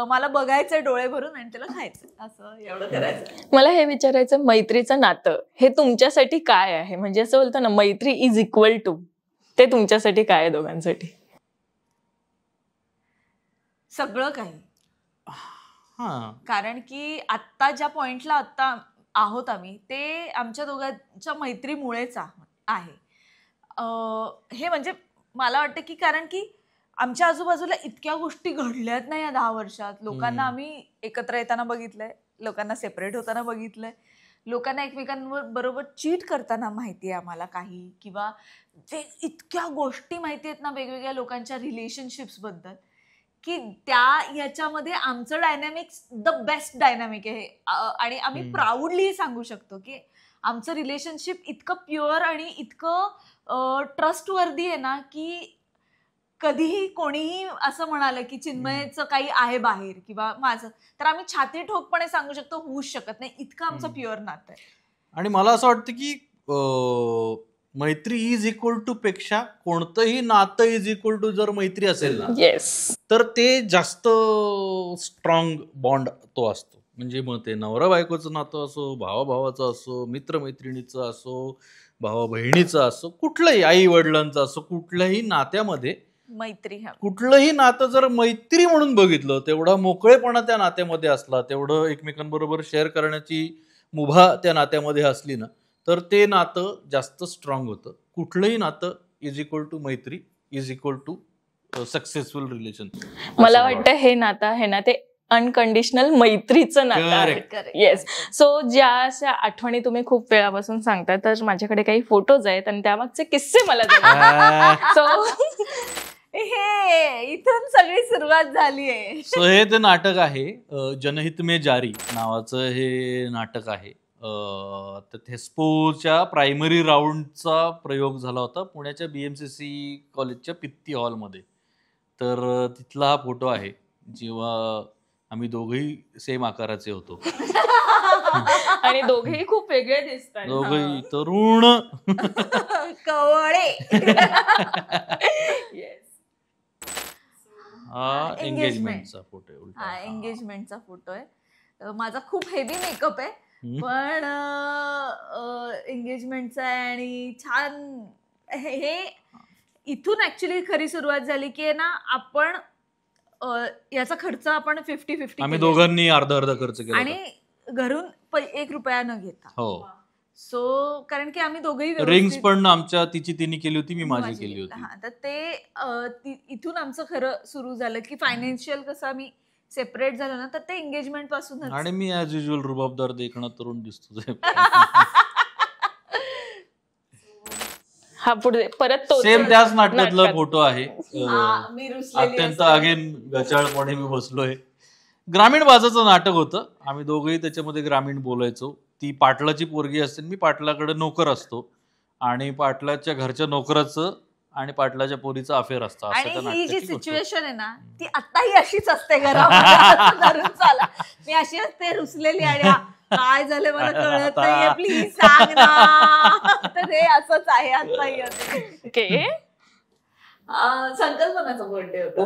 मला बघायचंय डोळे भरून आणि त्याला खायचंय, असं एवढं करायचं. मला हे विचारायचं, मैत्रीचं नातं हे तुमच्यासाठी काय आहे? म्हणजे असं बोलतो ना, मैत्री इज इक्वल टू, ते तुमच्यासाठी काय आहे दोघांसाठी? सगळं काही. कारण की आत्ता ज्या पॉइंटला आत्ता आहोत आम्ही, ते आमच्या दोघांच्या मैत्रीमुळेच आहे. हे म्हणजे मला वाटतं की कारण की आमच्या आजूबाजूला इतक्या गोष्टी घडल्यात नाही या 10 वर्षात. लोकांना आम्ही एकत्र येताना बघितलंय, लोकांना सेपरेट होताना बघितलंय, लोकांना एकमेकांबरोबर चीट करताना माहिती आहे आम्हाला काही, किंवा इतक्या गोष्टी माहिती आहेत ना वेगवेगळ्या लोकांच्या रिलेशनशिप्स बद्दल, की याच्यामध्ये आमचं डायनॅमिक्स द बेस्ट डायनॅमिक आहे. आणि आम्ही प्राऊडली सांगू शकतो की आमचं रिलेशनशिप इतकं प्युअर आणि इतकं ट्रस्टवर्दी आहे ना की कधीही कोणीही असं म्हणालं की चिन्मयचं काही आहे बाहेर किंवा माझं, तर आम्ही छाती ठोकपणे सांगू शकतो होऊच शकत नाही, इतकं आमचं प्युअर नातं आहे. आणि मला असं वाटतं की मैत्री इज इक्वल टू पेक्षा कोणतंही नातं इज इक्वल टू जर मैत्री असेल ना, येस, तर ते जास्त स्ट्रॉंग बॉन्ड तो असतो. म्हणजे मग ते नवरा बायकोचं नातं असो, भावाभावाचं असो, मित्रमैत्रिणीचं असो, भावा बहिणीचं असो, कुठलंही आई वडिलांचं असो, कुठल्याही नात्यामध्ये मैत्री, कुठलंही नातं जर मैत्री म्हणून बघितलं, तेवढा मोकळेपणा त्या नात्यामध्ये असला, तेवढं एकमेकांबरोबर शेअर करण्याची मुभा त्या नात्यामध्ये असली ना, तर ते नातं जास्त स्ट्रॉंग होतं. कुठलंही नातं इज इक्वल टू मैत्री is equal to successful relation. मला वाटतं हे नातं आहे ना, ते अनकंडिशनल मैत्रीचं नातं आहे. येस. सो ज्या अशा आठवणी तुम्ही खूप वेळापासून सांगता, तर माझ्याकडे काही फोटोज आहेत आणि त्यामागचे किस्से मला सो हे इथून सगळी सुरुवात झाली आहे. सो हे ते नाटक आहे, जनहित में जारी नावाचं हे नाटक आहे. तर थेस्पोच्या प्रायमरी राऊंडचा प्रयोग झाला होता पुण्याच्या BMCC कॉलेजच्या पित्ती हॉलमध्ये. तर तिथला हा फोटो आहे, जेव्हा आम्ही दोघेही सेम आकाराचे होतो आणि दोघेही खूप वेगळे दिसतात, दोघेही तरुण कवळे. हा एंगेजमेंटचा फोटो आहे. हा एंगेजमेंटचा फोटो आहे. माझा खूप हेवी मेकअप आहे, पण एंगेजमेंटचा आहे. आणि छान हे इथून ऍक्च्युली खरी सुरुवात झाली की ना, आपण याचा खर्च आपण 50-50 आम्ही दोघांनी अर्धा खर्च केला आणि घरून 1 रुपया न घेता. हो. सो कारण की आम्ही दोघेही रिंग्स पण आमच्या तिने केली होती, मी माझी केली होती. तर ते इथून आमचं खरं सुरू झालं की फायनान्शियल कसं आम्ही सेपरेट झालो ना, तर ते एंगेजमेंट पासून. आणि मी ऍज युजल रुबाबदार देखणा तरुण दिसतो. हा पुढे परत तो सेम त्याच नाटकातला फोटो आहे. मी अत्यंत अगेन गचाळपणे मी बसलोय. ग्रामीण भाषेचं नाटक होतं. आम्ही दोघेही त्याच्यामध्ये ग्रामीण बोलायचो. ती पाटलाची पोरगी असते, मी पाटलाकडे नोकर असतो आणि पाटलाच्या घरच्या नोकराचं आणि पाटलाच्या पोरीचं अफेअर असतं. आणि ही जी सिच्युएशन आहे ना, ती आताही अशीच असते घरामध्ये. मी अशी असते रुसलेली आणि काय झालं मला कळत नाहीये, प्लीज सांग ना. तर हे असंच आहे आताही. ओके. संकल्पनाचा बर्थडे होता.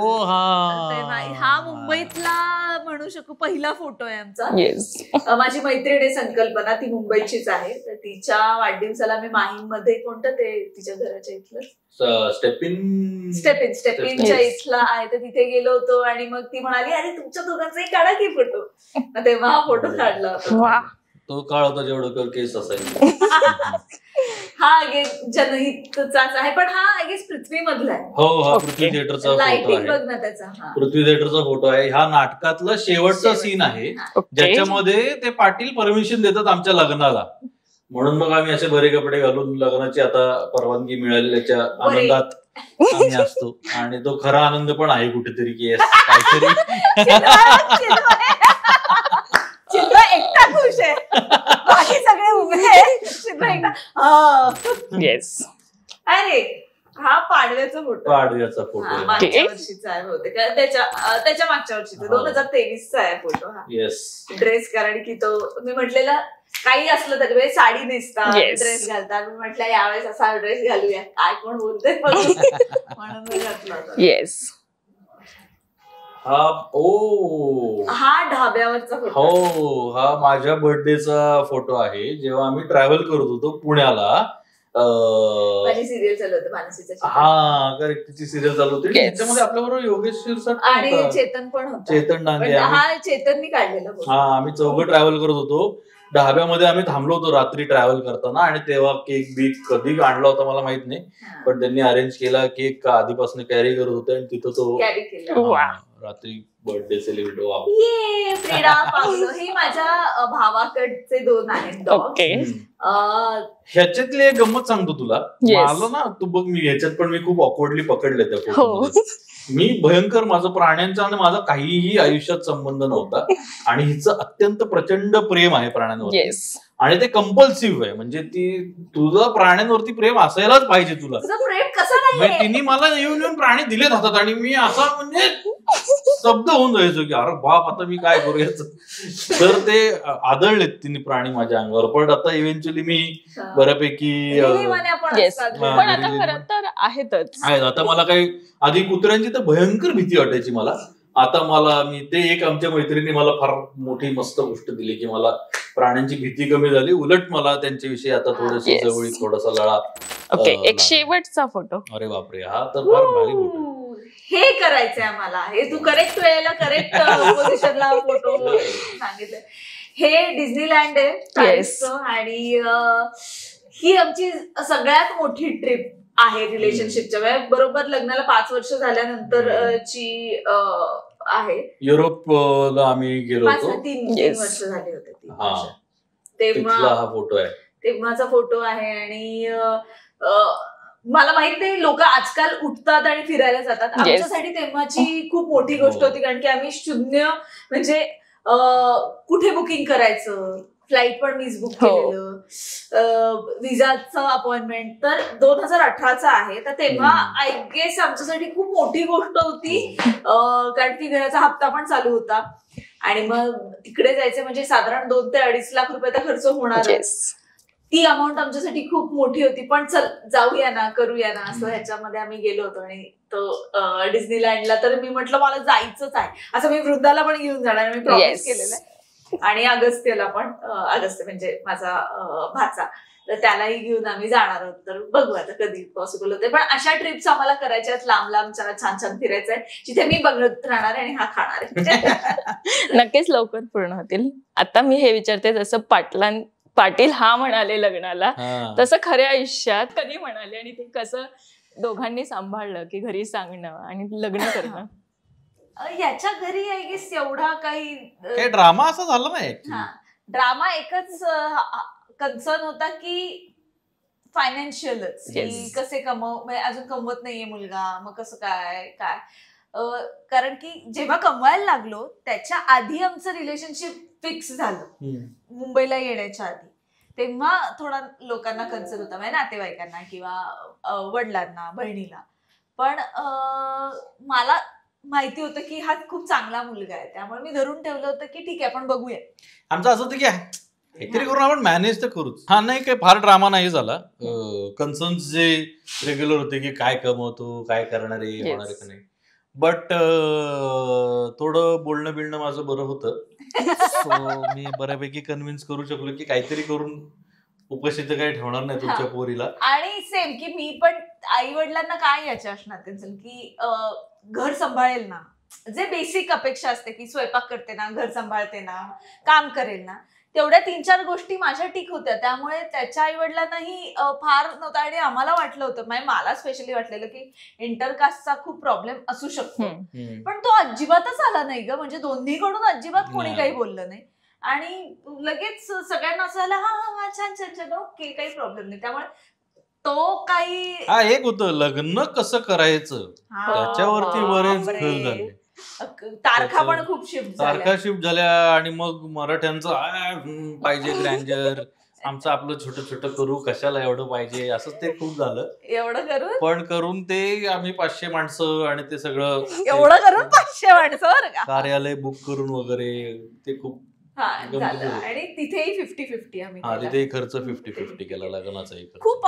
हा मुंबईतला म्हणू शकू पहिला फोटो आहे आमचा. माझी मैत्रीण आहे संकल्पना, ती मुंबईचीच आहे. तर तिच्या वाढदिवसाला मी माहीममध्ये, कोणतं ते तिच्या घराच्या इथलं स्टेपिनच्या इथला आहे, तर तिथे गेलो होतो. आणि मग ती म्हणाली, अरे तुमच्या दोघांचाही काढा की फोटो. तेव्हा हा फोटो काढला होता. तो काळ होता जेवढं केस असायचे. हा जनहितचाच आहे, पण हा आय गेस पृथ्वी मधला आहे. हो, हा पृथ्वी थिएटरचा फोटो लाइटिंग आहे. बघ ना त्याचा. पृथ्वी थिएटरचा फोटो आहे. हा नाटकातला शेवटचा सीन आहे, ज्याच्यामध्ये ते पाटील परमिशन देतात आमच्या लग्नाला. म्हणून मग आम्ही असे बरे कपडे घालून लग्नाची आता परवानगी मिळालेल्याच्या आनंदात आम्ही असतो. आणि तो खरा आनंद पण आहे कुठेतरी की काहीतरी चिन्ह एकटा खुश आहे, बाकी सगळे उभे आहेत, चिन्ह एकटा. येस. अरे हा पाडव्याचा फोटो मागच्या वर्षीचा आहे बहुतेक, त्याच्या मागच्या वर्षीचा 2023चा आहे फोटो हा. येस. ड्रेस, कारण की तो मी म्हटलेला काही असलं तरी वेळेस साडी नेसतात, ड्रेस घालतात, मी म्हटलं यावेळेस असा ड्रेस घालूया, काय कोण बोलते म्हणून मी घातला होता. येस. हा ढाब्यावरचा फोटो. हो, हा माझ्या बर्थडेचा फोटो आहे, जेव्हा आम्ही ट्रॅव्हल करत होतो पुण्याला. माझी सिरियल चालू होती मानसीचा. हा करेक्ट, तिची सिरियल चालू होती. त्याच्यामध्ये आपल्याबरोबर योगेश शिरसाट आणि चेतन पण होता. चेतन डांगे. हा चेतननी काढलेला फोटो. हा, आम्ही चौघं ट्रॅव्हल करत होतो. ढाब्यामध्ये आम्ही थांबलो होतो रात्री ट्रॅव्हल करताना, आणि तेव्हा केक बीक कधी आणला होता मला माहित नाही, पण त्यांनी अरेंज केला. केक आधीपासून कॅरी करत होते आणि तिथं तो कॅरी केला रात्री बर्थडे सेलिब्रेट. हे माझ्या भावाकडचे 2 आहेत डॉग. ह्याच्यातली एक गंमत सांगतो तुला. मला ना, तू बघ, मी ह्याच्यात पण मी खूप ऑकवर्डली पकडले त्या फोटो. मी भयंकर, माझं प्राण्यांचा आणि माझा काहीही आयुष्यात संबंध नव्हता, आणि हिचं अत्यंत प्रचंड प्रेम आहे प्राण्यांवर, आणि ते कंपल्सिव्ह आहे. म्हणजे तुझं प्राण्यांवरती प्रेम असायलाच पाहिजे तुला. प्रेम कसं नाही, तिने मला येऊन प्राणी दिलेत हातात, आणि मी असा म्हणजे स्तब्ध होऊन जायचो की अरे बाप, आता मी काय करू याचं. तर ते आदळलेत तिने प्राणी माझ्या अंगावर. पण आता इव्हेंच्युअली मी बऱ्यापैकी पण आता खरं तर आहेतच. आता मला काही आधी कुत्र्यांची तर भयंकर भीती वाटायची मला. आता मला एक आमच्या मैत्रिणी मला फार मोठी मस्त गोष्ट दिली की मला प्राण्यांची भीती कमी झाली. उलट मला त्यांच्याविषयी आता थोडीशी जवळीक, थोडासा लळा. ओके, एक शेवटचा फोटो. अरे बापरे, हा तर फार भारी फोटो. हे करायचंय आम्हाला. हे तू करेक्ट वेळेला करेक्ट पोझिशनला फोटो सांगितलं. हे डिझनीलँड आहे पॅरिसचं, आणि ही आमची सगळ्यात मोठी ट्रिप आहे रिलेशनशिपच्या वेळेस. बरोबर लग्नाला 5 वर्ष झाल्यानंतरची आहे. युरोपला आम्ही गेलो होतो. 3 वर्ष झाले होते. तेव्हा हा फोटो आहे, तेव्हाचा फोटो आहे. आणि मला माहित नाही, लोक आजकाल उठतात आणि फिरायला जातात. आमच्यासाठी तेव्हाची खूप मोठी गोष्ट होती, कारण की आम्ही शून्य, म्हणजे कुठे बुकिंग करायचं, फ्लाईट पण मीच बुक केलेलं, विजाचं अपॉइंटमेंट तर 2018चा आहे. तर तेव्हा आय गेस आमच्यासाठी खूप मोठी गोष्ट होती, कारण की घराचा हप्ता पण चालू होता, आणि मग तिकडे जायचं म्हणजे साधारण 2 ते 2.5 लाख रुपयाचा खर्च होणार. ती अमाऊंट आमच्यासाठी खूप मोठी होती. पण चल जाऊया ना, करूया ना, असं ह्याच्यामध्ये आम्ही गेलो होतो. आणि तो डिझनीलँडला तर मी म्हटलं मला जायचंच आहे, असं मी वृंदाला पण घेऊन जाणार, मी प्रॉमिस केलेलं आहे. आणि अगस्त्यला पण, अगस्त्य म्हणजे माझा भाचा, तर त्यालाही घेऊन आम्ही जाणार आहोत. तर बघू आता कधी पॉसिबल होते. पण अशा ट्रिप्स आम्हाला करायच्या आहेत, लांब लांब छान छान फिरायचं आहे, जिथे मी बघत राहणार आहे आणि हा खाणार आहे. नक्कीच लवकर पूर्ण होतील. आता मी हे विचारते, जसं पाटील हा म्हणाले लग्नाला, तसं खऱ्या आयुष्यात कधी म्हणाले, आणि ते कसं दोघांनी सांभाळलं की घरी सांगणं आणि लग्न करणं. याच्या घरी आय गेस एवढा काही ड्रामा असा झाला नाही. ड्रामा एकच कन्सर्न होता की फायनान्शियलच, की कसे अजून कमवत नाहीये मुलगा, मग कसं काय. कारण की जेव्हा कमवायला लागलो त्याच्या आधी आमचं रिलेशनशिप फिक्स झालं मुंबईला येण्याच्या आधी. तेव्हा थोडा लोकांना कन्सर्न होता, म्हणजे नातेवाईकांना किंवा वडिलांना, बहिणीला. पण मला माहिती होतं की हा खूप चांगला मुलगा आहे, त्यामुळे मी धरून ठेवलं होतं की ठीक आहे आपण बघूया. आमचं असं होतं की काहीतरी करून आपण मॅनेज तर करूच. हा, नाही काही फार ड्रामा नाही झाला. कन्सर्न्स जे रेग्युलर होते की काय कमवतो, काय करणार आहे, होणार आहे का नाही. बट थोडं बोलणं बिलणं माझं बरं होतं, सो मी बऱ्यापैकी कन्व्हिन्स करू शकलो की काहीतरी करून उपस्थित काही ठेवणार नाही तुमच्या पोरीला. आणि सेम की मी पण आई वडिलांना काय याच्या असणार त्यांचं की घर सांभाळेल ना, जे बेसिक अपेक्षा असते की स्वयंपाक करते ना, घर सांभाळते ना, काम करेल ना, तेवढ्या 3-4 गोष्टी माझ्या टिक होत्या, त्यामुळे त्याच्या आईवडिलांनाही फार नव्हतं आणि आम्हाला वाटलं होतं, म्हणजे मला स्पेशली वाटलेलं की इंटरकास्टचा खूप प्रॉब्लेम असू शकतो, पण तो अजिबातच आला नाही ग. म्हणजे दोन्हीकडून अजिबात कोणी काही बोललं नाही आणि लगेच सगळ्यांना असं झालं हा हा हा छान छान छान ओके काही प्रॉब्लेम नाही. त्यामुळे तो काही एक होतं लग्न कसं करायचं त्याच्यावरती बरेच खेळ झाले. तारखा पण खूप शिफ्ट झाल्या आणि मग मराठ्यांचं पाहिजे ग्रँजर, आमचं आपलं छोटं छोटं करू, कशाला एवढं पाहिजे, असं ते खूप झालं. एवढं करून ते आम्ही 500 माणसं आणि ते सगळं एवढं करून 500 माणसं बरं का, कार्यालय बुक करून वगैरे ते खूप आणि तिथेही 50-50 आम्ही तिथेही खर्च 50-50 केला लग्नाचा. खूप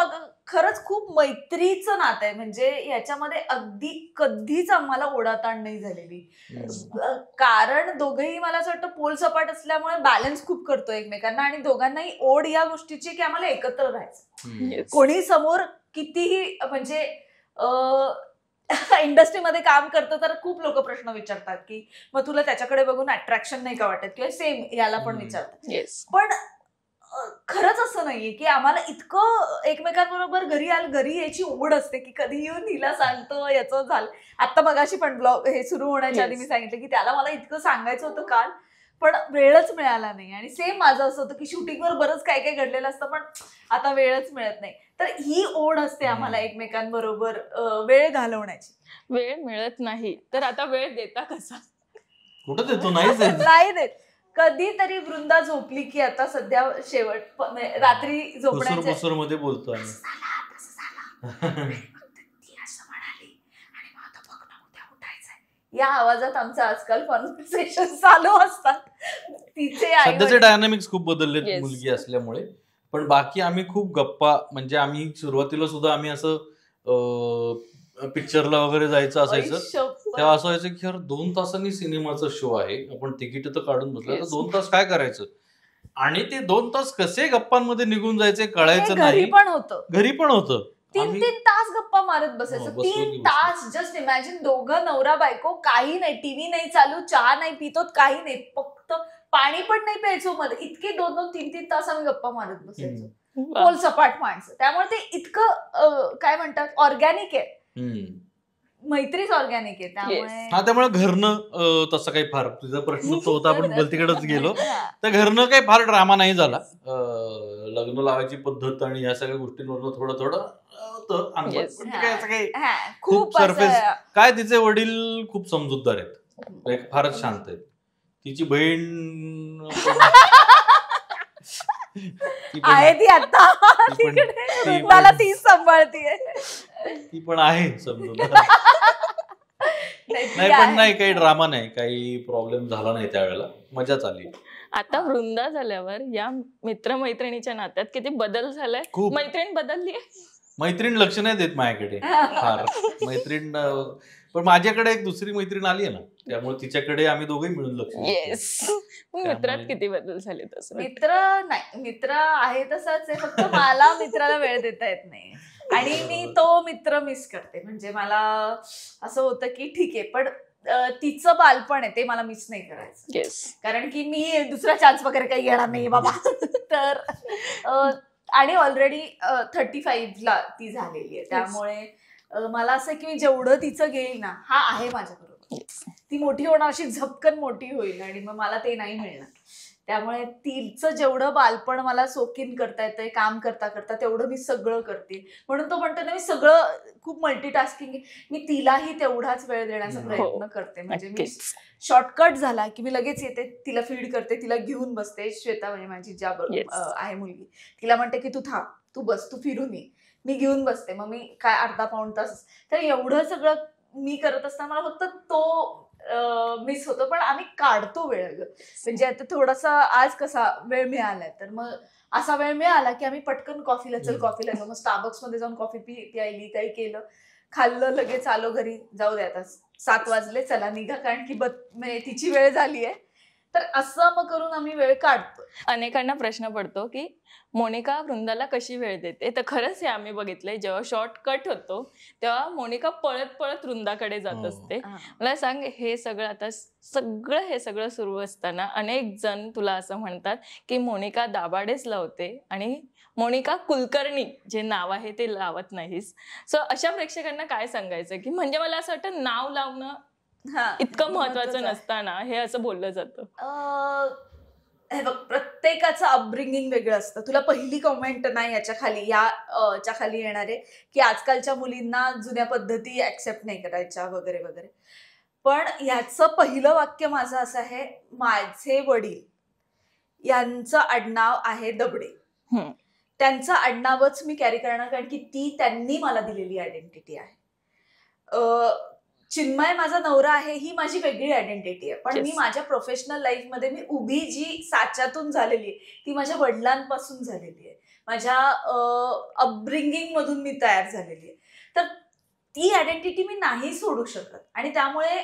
खरंच खूप मैत्रीचं नातं आहे. म्हणजे याच्यामध्ये अगदी कधीच आम्हाला ओढाताण नाही झालेली, कारण दोघंही मला असं वाटतं पोल सपाट असल्यामुळे बॅलन्स खूप करतो एकमेकांना आणि दोघांनाही ओढ या गोष्टीची की आम्हाला एकत्र राहायचं. कोणी समोर कितीही म्हणजे इंडस्ट्रीमध्ये काम करतं तर खूप लोक प्रश्न विचारतात की मग तुला त्याच्याकडे बघून अट्रॅक्शन नाही का वाटत, किंवा सेम याला पण विचारतात. पण खरंच असं नाहीये की आम्हाला इतकं एकमेकांबरोबर घरी यायची ओढ असते की कधी येऊन हिला सांगतो याचं झालं. आता मगाशी पण ब्लॉग हे सुरू होण्याच्या आधी मी सांगितलं की त्याला मला इतकं सांगायचं होतं काल, पण वेळच मिळाला नाही. आणि सेम माझं असं होतं की शूटिंगवर बरंच काय काय घडलेलं असतं पण आता वेळच मिळत नाही. तर ही ओढ असते आम्हाला एकमेकांबरोबर वेळ घालवण्याची. वेळ मिळत नाही तर आता वेळ देता कसा? कुठं देतो? नाही देत. कधीतरी वृंदा झोपली की आता सध्या शेवट रात्री झोपण्याच्या मध्ये बोलतो आम्ही या आवाजात आमचं आजकाल कॉन्व्हर्सेशन चालू असतात. तिचे सध्याचे डायनामिक्स खूप बदलले मुलगी असल्यामुळे. पण बाकी आम्ही खूप गप्पा, म्हणजे आम्ही सुरुवातीला सुद्धा आम्ही असं पिक्चरला वगैरे जायचं असायचं तेव्हा असं व्हायचं की 2 तासांनी सिनेमाचा शो आहे, आपण तिकीट तर काढून बसलो, तर 2 तास काय करायचं, आणि ते 2 तास कसे गप्पांमध्ये निघून जायचे कळायचं नाही. घरी पण होतं 3-3 तास गप्पा मारत बसायचं. 3 तास. जस्ट इमॅजिन, दोघं नवरा बायको, काही नाही, टीव्ही नाही चालू, चहा नाही पितो, काही नाही, फक्त पाणी पण नाही प्यायचो मध्ये. इतके 2-3 तास आम्ही गप्पा मारत बसायचो. पोल सपाट माणसं. त्यामुळे ते इतकं काय म्हणतात ऑर्गॅनिक आहे, मैत्रीच ऑर्गॅनिक आहे. त्यामुळे घरनं तसं काही फार, तुझा प्रश्न तो होता, आपण गलतीकडेच गेलो, तर घरनं काही फार ड्रामा नाही झाला. लग्न लावायची पद्धत आणि या सगळ्या गोष्टींवरनं थोडं खूप सरफेस काय. तिचे वडील खूप समजूतदार आहेत, फारच शांत आहेत. तिची बहीण आहे ती आता मला तीच सांभाळतीये, ती पण आहे समजूतदार. नाही पण नाही, काही ड्रामा नाही, काही प्रॉब्लेम झाला नाही, त्यावेळेला मजाच आली. आता वृंदा झाल्यावर या मित्रमैत्रिणीच्या नात्यात किती बदल झालाय? मैत्रीण बदलली आहे? मैत्रीण लक्ष नाही देत माझ्याकडे फार. मैत्रीण पण माझ्याकडे एक दुसरी मैत्रीण आली आहे ना, त्यामुळे तिच्याकडे आम्ही दोघे मिळून लक्ष. मित्रात किती बदल झाले? तसं मित्र आहे तसाच आहे, फक्त मला मित्राला वेळ देता येत नाही आणि मी तो मित्र मिस करते. म्हणजे मला असं होतं की ठीक आहे, पण तिचं बालपण आहे ते मला मिस नाही करायचं, कारण की मी दुसरा चान्स वगैरे काही घेणार नाही बाबा. तर आणि ऑलरेडी 35ला ती झालेली आहे, त्यामुळे मला असं की मी जेवढं तिचं घेईल ना, हा आहे माझ्याबरोबर, ती मोठी होणार, अशी झपकन मोठी होईल आणि मग मला ते नाही मिळणार. त्यामुळे तिचं जेवढं बालपण मला सोकीन करता येतंय काम करता करता, तेवढं मी सगळं करते. म्हणून तो म्हणतो ना, मी सगळं खूप मल्टीटास्किंग, मी तिलाही तेवढाच वेळ देण्याचा प्रयत्न करते. म्हणजे मी शॉर्टकट झाला की मी लगेच येते, तिला फीड करते, तिला घेऊन बसते. श्वेता म्हणजे माझी ज्या आहे मुलगी, तिला म्हणते की तू थांब, तू बस, तू फिरून ये, मी घेऊन बसते. मग मी काय अर्धा-पाऊण तास, तर एवढं सगळं मी करत असताना मला फक्त तो मिस होतो. पण आम्ही काढतो वेळ. म्हणजे आता थोडासा आज कसा वेळ मिळालाय, तर मग असा वेळ मिळाला की आम्ही पटकन कॉफीला जाऊ, मग स्टारबक्स मध्ये जाऊन कॉफी प्यायली, काही केलं, खाल्लं, लगेच आलो घरी. जाऊ दे आता 7 वाजले, चला निघा, कारण की तिची वेळ झाली आहे. तर असं मग करून आम्ही वेळ काढतो. अनेकांना प्रश्न पडतो की मोनिका वृंदाला कशी वेळ देते. तर खरंच हे आम्ही बघितलंय, जेव्हा शॉर्ट कट होतो तेव्हा मोनिका पळत पळत वृंदाकडे जात असते. मला सांग, हे सगळं आता हे सगळं सुरू असताना अनेक जण तुला असं म्हणतात की मोनिका दाभाडेच लावते आणि मोनिका कुलकर्णी जे नाव आहे ते लावत नाहीस. सो अशा प्रेक्षकांना काय सांगायचं की म्हणजे मला असं वाटतं नाव लावणं इतकं महत्वाचं नसताना हे असं बोललं जातं. हे बघ, प्रत्येकाचं अपब्रिंगिंग वेगळं असतं. तुला पहिली कॉमेंट नाही याच्या खाली येणारे की आजकालच्या मुलींना जुन्या पद्धती ऍक्सेप्ट नाही करायच्या वगैरे वगैरे. पण ह्याचं पहिलं वाक्य माझं असं आहे, माझे वडील यांचं आडनाव आहे दबडे. त्यांचं आडनावच मी कॅरी करणार, कारण की ती त्यांनी मला दिलेली आयडेंटिटी आहे. चिन्मय माझा नवरा आहे ही माझी वेगळी आयडेंटिटी आहे. पण मी माझ्या प्रोफेशनल लाईफमध्ये मी उभी जी साच्यातून झालेली आहे ती माझ्या वडिलांपासून झालेली आहे, माझ्या अपब्रिंगिंग मधून मी तयार झालेली आहे. तर ती आयडेंटिटी मी नाही सोडू शकत आणि त्यामुळे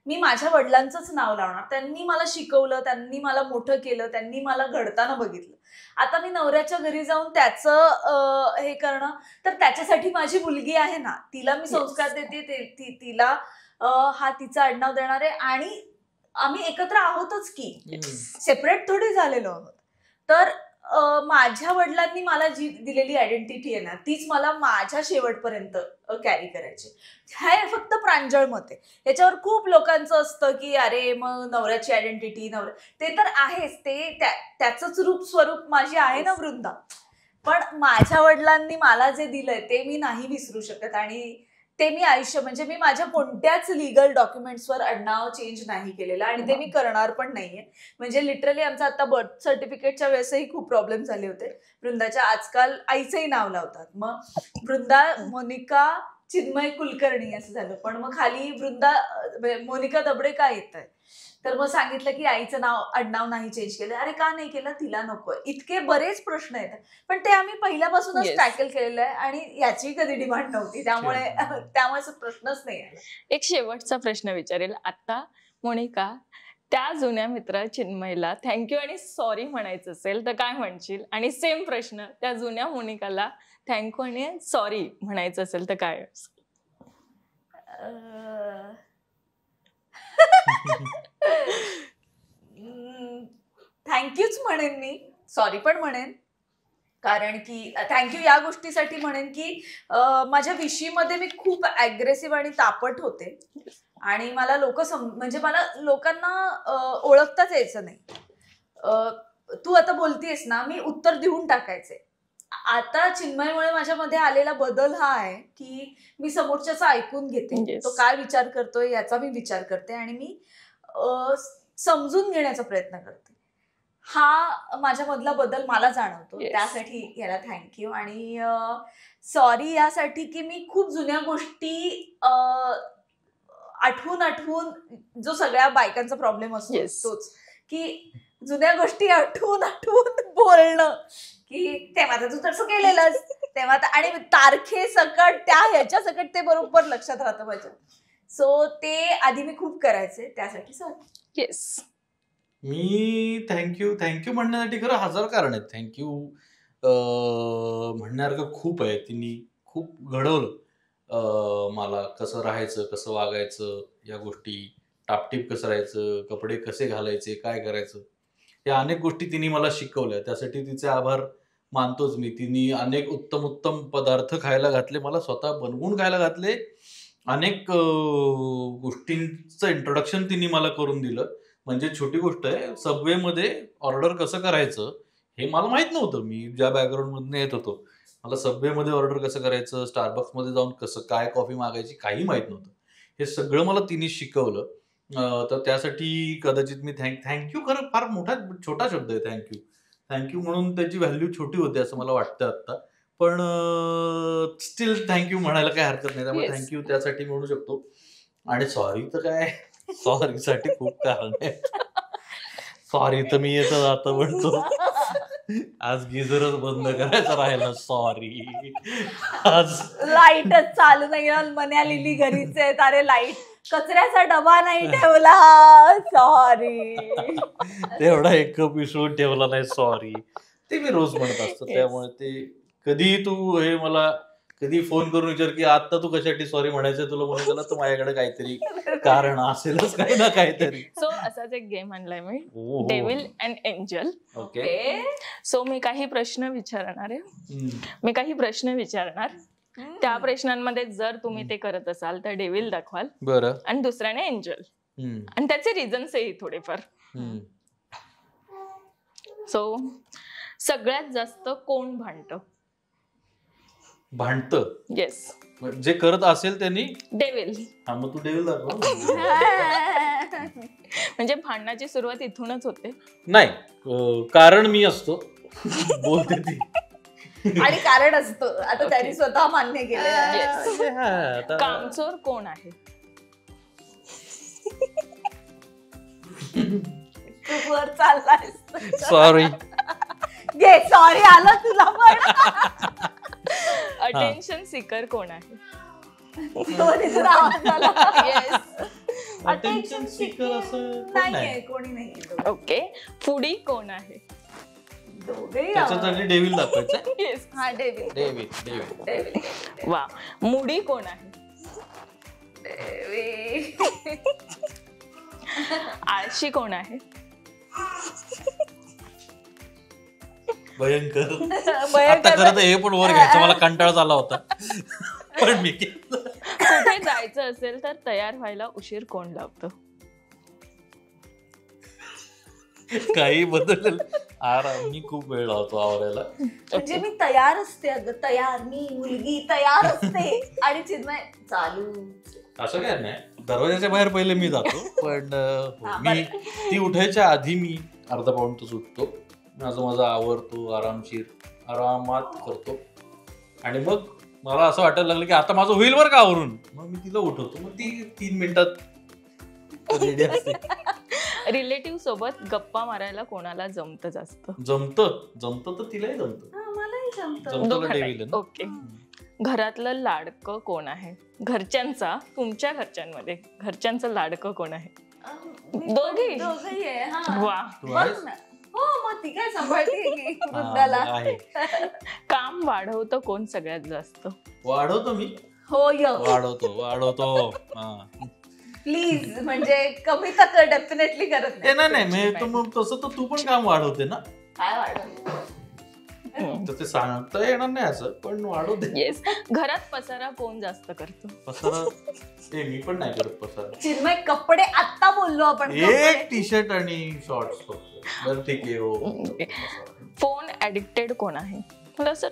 मी माझ्या वडिलांचंच नाव लावणार. त्यांनी मला शिकवलं, त्यांनी मला मोठं केलं, त्यांनी मला घडताना बघितिलं. आता मी नवऱ्याच्या घरी जाऊन त्याचं हे करणं, तर त्याच्यासाठी माझी मुलगी आहे ना, तिला मी संस्कार देते, तिला तिचं आडनाव देणार आहे आणि आम्ही एकत्र आहोतच की, सेपरेट थोडी झालेलो आहोत. तर माझ्या वडिलांनी मला जी दिलेली आयडेंटिटी आहे ना तीच मला माझ्या शेवटपर्यंत कॅरी करायची. हे फक्त प्रांजळ मत आहे. याच्यावर खूप लोकांचं असतं की अरे मग नवऱ्याची आयडेंटिटी, ते तर आहेच, ते त्याचंच स्वरूप माझी आहे ना वृंदा. पण माझ्या वडिलांनी मला जे दिलंय ते मी नाही विसरू शकत आणि ते मी आयुष्य म्हणजे मी माझ्या कोणत्याच लिगल डॉक्युमेंट्सवर आडनाव चेंज नाही केलेलं आणि ते मी करणार पण नाहीये. म्हणजे लिटरली आमचं आता बर्थ सर्टिफिकेटच्या वेळेसही खूप प्रॉब्लेम झाले होते. वृंदाच्या आजकाल आईचंही नाव लावतात, मग वृंदा मोनिका चिन्मय कुलकर्णी असं झालं. पण मग खाली वृंदा मोनिका दबडे का येत आहे, तर मग सांगितलं की आईचं आडनाव नाही चेंज केलं. अरे का नाही केलं, तिला नको. इतके बरेच प्रश्न येतात, पण ते आम्ही पहिल्यापासूनच टॅकल केलेलं आहे आणि याची कधी डिमांड नव्हती, त्यामुळे प्रश्नच नाही आला. एक शेवटचा प्रश्न विचारेल आता. मोनिका, त्या जुन्या मित्र चिन्मयला थँक्यू आणि सॉरी म्हणायचं असेल तर काय म्हणशील? आणि सेम प्रश्न त्या जुन्या मोनिकाला थँक्यू आणि सॉरी म्हणायचं असेल तर काय? थँक्यूच म्हणेन मी, सॉरी पण म्हणेन. कारण की थँक्यू या गोष्टीसाठी म्हणेन की माझ्या विषयीमध्ये मी खूप ऍग्रेसिव्ह आणि तापट होते आणि मला म्हणजे मला लोकांना ओळखताच यायचं नाही. तू आता बोलतीयस ना, मी उत्तर देऊन टाकायचे. आता चिन्मयमुळे माझ्यामध्ये आलेला बदल हा आहे की मी समोरच्याचं ऐकून घेते, तो काय विचार करतोय याचा मी विचार करते आणि मी समजून घेण्याचा प्रयत्न करते. हा माझ्यामधला बदल मला जाणवतो, त्यासाठी याला थँक्यू. आणि सॉरी यासाठी की मी खूप जुन्या गोष्टी आठवून जो सगळ्या बायकांचा प्रॉब्लेम असतो तोच, की जुन्या गोष्टी आठवून बोलणं की तेव्हा तू तसं केलेलंस, तेव्हा आणि तारखेसकट ह्याच्या सकट ते बरोबर लक्षात राहतं माझ्या. सो ते आधी मी खूप करायचे, त्यासाठी सॉरी. येस, मी थँक्यू म्हणण्यासाठी खरं हजार कारण आहेत. थँक्यू म्हणण्यासारखं खूप आहे. तिने खूप घडवलं मला, कसं राहायचं, कसं वागायचं, या गोष्टी, टापटीप कसं राहायचं, कपडे कसे घालायचे, काय करायचं, या अनेक गोष्टी तिने मला शिकवल्या. त्यासाठी तिचे आभार मानतोच मी. तिने अनेक उत्तम पदार्थ खायला घातले, मला स्वतः बनवून खायला घातले. अनेक गोष्टींचं इंट्रोडक्शन तिने मला करून दिलं. म्हणजे छोटी गोष्ट आहे, सबवेमध्ये ऑर्डर कसं करायचं हे मला माहित नव्हतं. मी ज्या बॅकग्राऊंडमधून येत होतो, मला सबवेमध्ये ऑर्डर कसं करायचं, स्टारबक्समध्ये जाऊन कसं काय कॉफी मागायची, काही माहित नव्हतं. हे सगळं मला तिने शिकवलं. तर त्यासाठी कदाचित मी थँक्यू खरं फार छोटा शब्द आहे. थँक्यू म्हणून त्याची व्हॅल्यू छोटी होते असं मला वाटतं आता. पण स्टील थँक्यू म्हणायला काही हरकत नाही. त्यामुळे थँक्यू त्यासाठी म्हणू शकतो. आणि सॉरी तर काय, सॉरीसाठी खूप कारण आहे. सॉरी तर मी येतं जातं म्हणतो, आज गिझरच बंद करायचं राहिलं, सॉरी. आज लाईटच चालू नाही, मन्यालिली घरीच आहेत. अरे लाईट, कचऱ्याचा डबा नाही ठेवला, सॉरी. तेवढा एक कप विसरून ठेवला नाही, सॉरी. ते मी रोज म्हणत असतो. त्यामुळे ते कधी तू हे मला कधी फोन करून विचार की आता तू कशासाठी सॉरी म्हणायचं तुला, म्हणून गेला तर माझ्याकडे काहीतरी कारण असेलच, काही ना काहीतरी. सो असाच एक गेम आणलाय मी, ओहो. Devil and angel. Okay. So मी काही प्रश्न विचारणार आहे. त्या प्रश्नांमध्ये जर तुम्ही ते करत असाल तर डेव्हिल दाखवाल, बरं. आणि दुसऱ्याने एंजल, आणि त्याचे रिझन्सही थोडेफार. सो सगळ्यात जास्त कोण भांडतं? येस, जे करत असेल त्यांनी डेव्हिल. हा, मग तू डेव्हिल दाखव. म्हणजे भांडणाची सुरुवात इथूनच होते. नाही, कारण मी असतो, बोलते ती. आणि कारण असतं, आता त्यांनी स्वतः मान्य केलं. कामचोर कोण आहे? तू वर चाललाय, सॉरी. घे सॉरी, आलं तुला पण. अटेन्शन सीकर कोण आहे? दोन्हीचा आवाज आला. अटेन्शन सीकर असं कोण नाहीये, नाही. कोणी नाही. ओके. फुडी कोण आहे? दोघेही त्याच्यासाठी डेव्हिल दाखवायचं. येस. हा, डेव्हिड. डेव्हिल. वा. मुडी कोण आहे? आळशी कोण आहे? भयंकर. आता खरं तर हे पण वर घ्यायचं मला कंटाळा झाला होता, पण मी कुठे जायचं असेल तर तयार व्हायला उशीर कोण लावतं? काही बदल मी खूप वेळ लावतो आवरायला. म्हणजे मी तयार असते, अगं तयार, मी मुलगी तयार असते, आणि चिन्मय चालू. असं काय नाही, दरवाजाच्या बाहेर पहिले मी जातो, पण मी ती उठायच्या आधी मी अर्धा पाऊण तास उठतो, माझा आवरतो, आरामात करतो, आणि मग मला असं वाटायला लागलं की आता माझं होईल बरं का आवरून, मग मी तिला उठवतो, मग ती 3 मिनिटात रेडी असते. रिलेटिव्ह सोबत गप्पा मारायला कोणाला जमतं जास्त? जमतं तर तिलाही जमतं. मलाही जमतं. जमतं डेव्हिल ना. ओके. घरातलं लाडकं कोण आहे? घरच्यांचा, तुमच्या घरच्यांमध्ये घरच्यांचं लाडकं कोण आहे? दोघेही आहे. वा. तू आहेस? हो, मग ती काय सांभाळते वृद्धाला. आहे. काम वाढवतं कोण सगळ्यात जास्त? वाढवतो मी. हो, वाढवतो. प्लीज, म्हणजे कमी तर डेफिनेटली करत ते नाही, मग तसं तर तू पण काम वाढवते ना. काय वाढवते? तर ते सांगता येणार नाही असं, पण वाढवते. येस. घरात पसारा कोण जास्त करतो? पसारा ते मी पण नाही करत पसारा. चिन्मय, कपडे आत्ता बोललो आपण. एक टी शर्ट आणि शॉर्ट्स फक्त. बरं ठीक आहे. हो. फोन ऍडिक्टेड कोण आहे? मला सर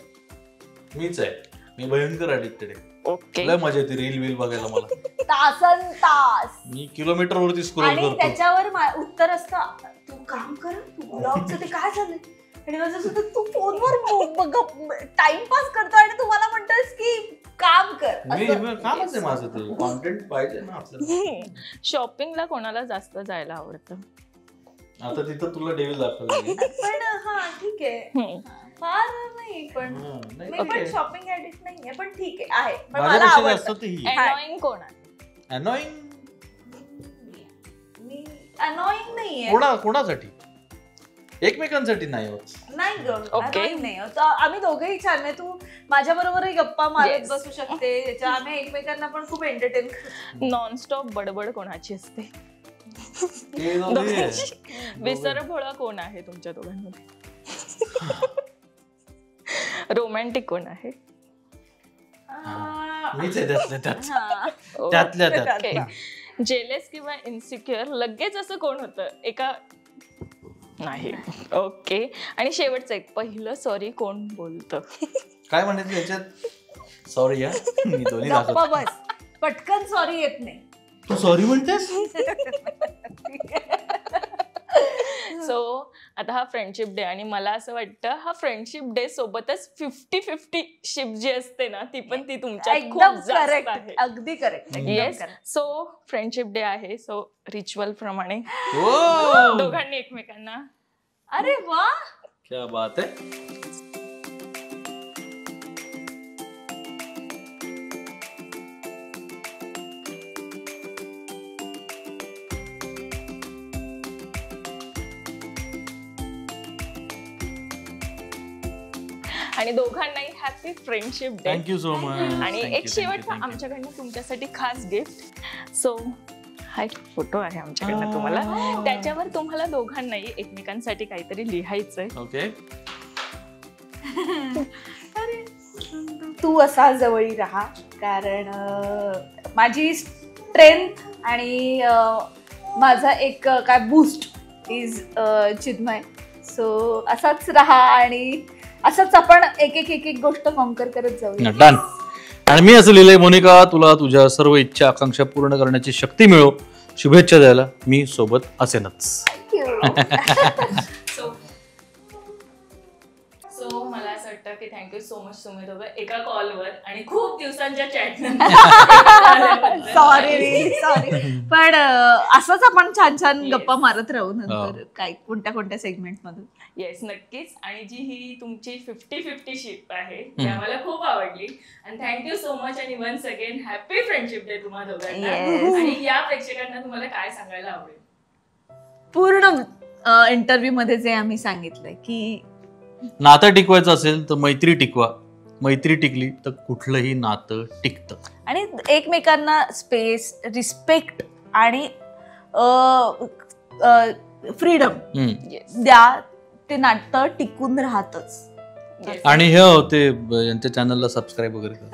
मीच आहे. मी भयंकर ऍडिक्टेड आहे. ओके. लय मजा येते रील बघायला मला. तासन तास. मी किलोमीटर वरती स्क्रोल आणि करतो. त्याच्यावर उत्तर असतं, तू काम कर, तू ब्लॉगचं ते काय झालंय, आणि माझं सुद्धा तू फोनवर टाइमपास करतो आणि तू मला म्हणतोस की काम कर. कामच आहे माझं, ते कॉन्टेंट पाहिजे ना आपल्याला. शॉपिंगला कोणाला जास्त जायला आवडतं? आता तिथं तुला डेव्हिल दाखवलं. पण हा ठीक आहे, फार नाही, पण नाही, मी ठीक पण आहे. शॉपिंग ऍडिक्ट नाहीये, पण ठीक आहे. पण मला माझ्यापेक्षा आवडतं. जास्त ती अनॉइंग कोण आहे? अनॉइंग. मी अनॉइंग नाहीये. कोणासाठी? एकमेकांसाठी नाही होत. नाही ग, Okay. annoying नाही होत. आम्ही दोघेही छान आहे. तू माझ्या बरोबरही गप्पा मारत Yes. बसू शकते, त्याच्या आम्ही एकमेकांना पण खूप एंटरटेन करतो. नॉनस्टॉप बडबड कोणाची असते? ते जाऊ दे. विसरभोळा कोण आहे तुमच्या दोघांमध्ये? रोमॅन्टिक कोण आहे? मीच आहे त्यातल्या त्यात. हा. त्यातल्या त्यात. जेलेस किंवा इन्सिक्युअर लगेच असं कोण होतं? एका नाही. ओके. आणि शेवटचं एक, पहिलं सॉरी कोण बोलतं? काय म्हणायचं याच्यात? सॉरी या, मी दोन्ही गप्पा दाखवतो. बस, पटकन सॉरी येत नाही. तू सॉरी म्हणतेस? सो आता हा फ्रेंडशिप डे, आणि मला असं वाटतं हा फ्रेंडशिप डे सोबतच 50-50 शिप जी असते ना, ती पण ती तुमच्या एकदम करेक्ट, अगदी correct. Yes. So friendship day आहे, सो रिच्युअल प्रमाणे हो. दोघांनी एकमेकांना अरे वा, क्या बात आहे. आणि दोघांनाही happy friendship day. Thank you so much. आणि एक शेवटचा आमच्याकडनं तुमच्यासाठी खास गिफ्ट. सो हा एक फोटो आहे आमच्याकडनं तुम्हाला. त्याच्यावर तुम्हाला दोघांनाही एकमेकांसाठी काहीतरी लिहायचंय. ओके. तू असा जवळी राहा, कारण माझी स्ट्रेंथ आणि माझा एक काय बूस्ट इज चिन्मय. सो असाच राहा आणि असंच आपण एक एक गोष्ट कॉन्कर करत जाऊ. डन. आणि मी असं लिहिलंय, मोनिका तुला तुझ्या सर्व इच्छा आकांक्षा पूर्ण करण्याची शक्ती मिळो. शुभेच्छा द्यायला मी सोबत असेनच. सो मला असं वाटतं की थँक्यू सो मच तुम्ही दोघं एका कॉलवर आणि खूप दिवसांच्या चॅट सॉरी पण असंच आपण छान छान गप्पा मारत राहू नंतर काय कोणत्या सेगमेंट मधून. येस नक्कीच. आणि जी ही तुमची 50-50 शिप आहे ती आम्हाला खूप आवडली. आणि थँक्यू सो मच आणि once again happy friendship day तुम्हा दोघांना. आणि या प्रेक्षकांना तुम्हाला काय सांगायला आवडेल? पूर्ण इंटरव्ह्यू मध्ये जे आम्ही सांगितलंय की नातं टिकवायचं असेल तर मैत्री टिकवा. मैत्री टिकली तर कुठलंही नातं टिकतं. आणि एकमेकांना स्पेस, रिस्पेक्ट आणि फ्रीडम द्या. ते नातं टिकून राहतच. आणि हे होते यांच्या चॅनलला सबस्क्राईब वगैरे करा.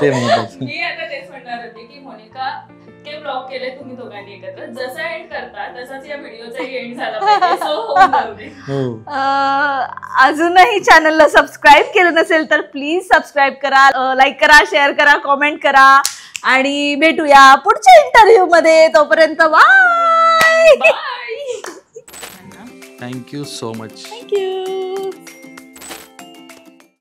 ते म्हणतात. मी आता तेच म्हणणार होते की मोनिका इतके ब्लॉग केले तुम्ही दोघांनी एकत्र, जसा एंड करता तसाच या व्हिडिओचाही एंड झाला पाहिजे. सो होऊन जाऊ दे. अजूनही चॅनलला सबस्क्राईब केलं नसेल तर प्लीज सबस्क्राईब करा, लाईक करा, शेअर करा, कॉमेंट करा. आणि भेटूया पुढच्या इंटरव्ह्यू मध्ये. तोपर्यंत bye. Thank you so much. Thank you.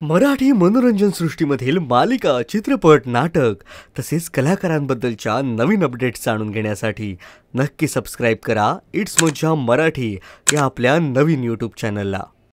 Marathi मनोरंजन सृष्टीमधील मालिका, चित्रपट, नाटक तसेच कलाकारांबद्दलच्या नवीन अपडेट्स जाणून घेण्यासाठी नक्की सबस्क्राईब करा इट्स मज्जा मराठी या आपल्या नवीन यूट्यूब चॅनलला.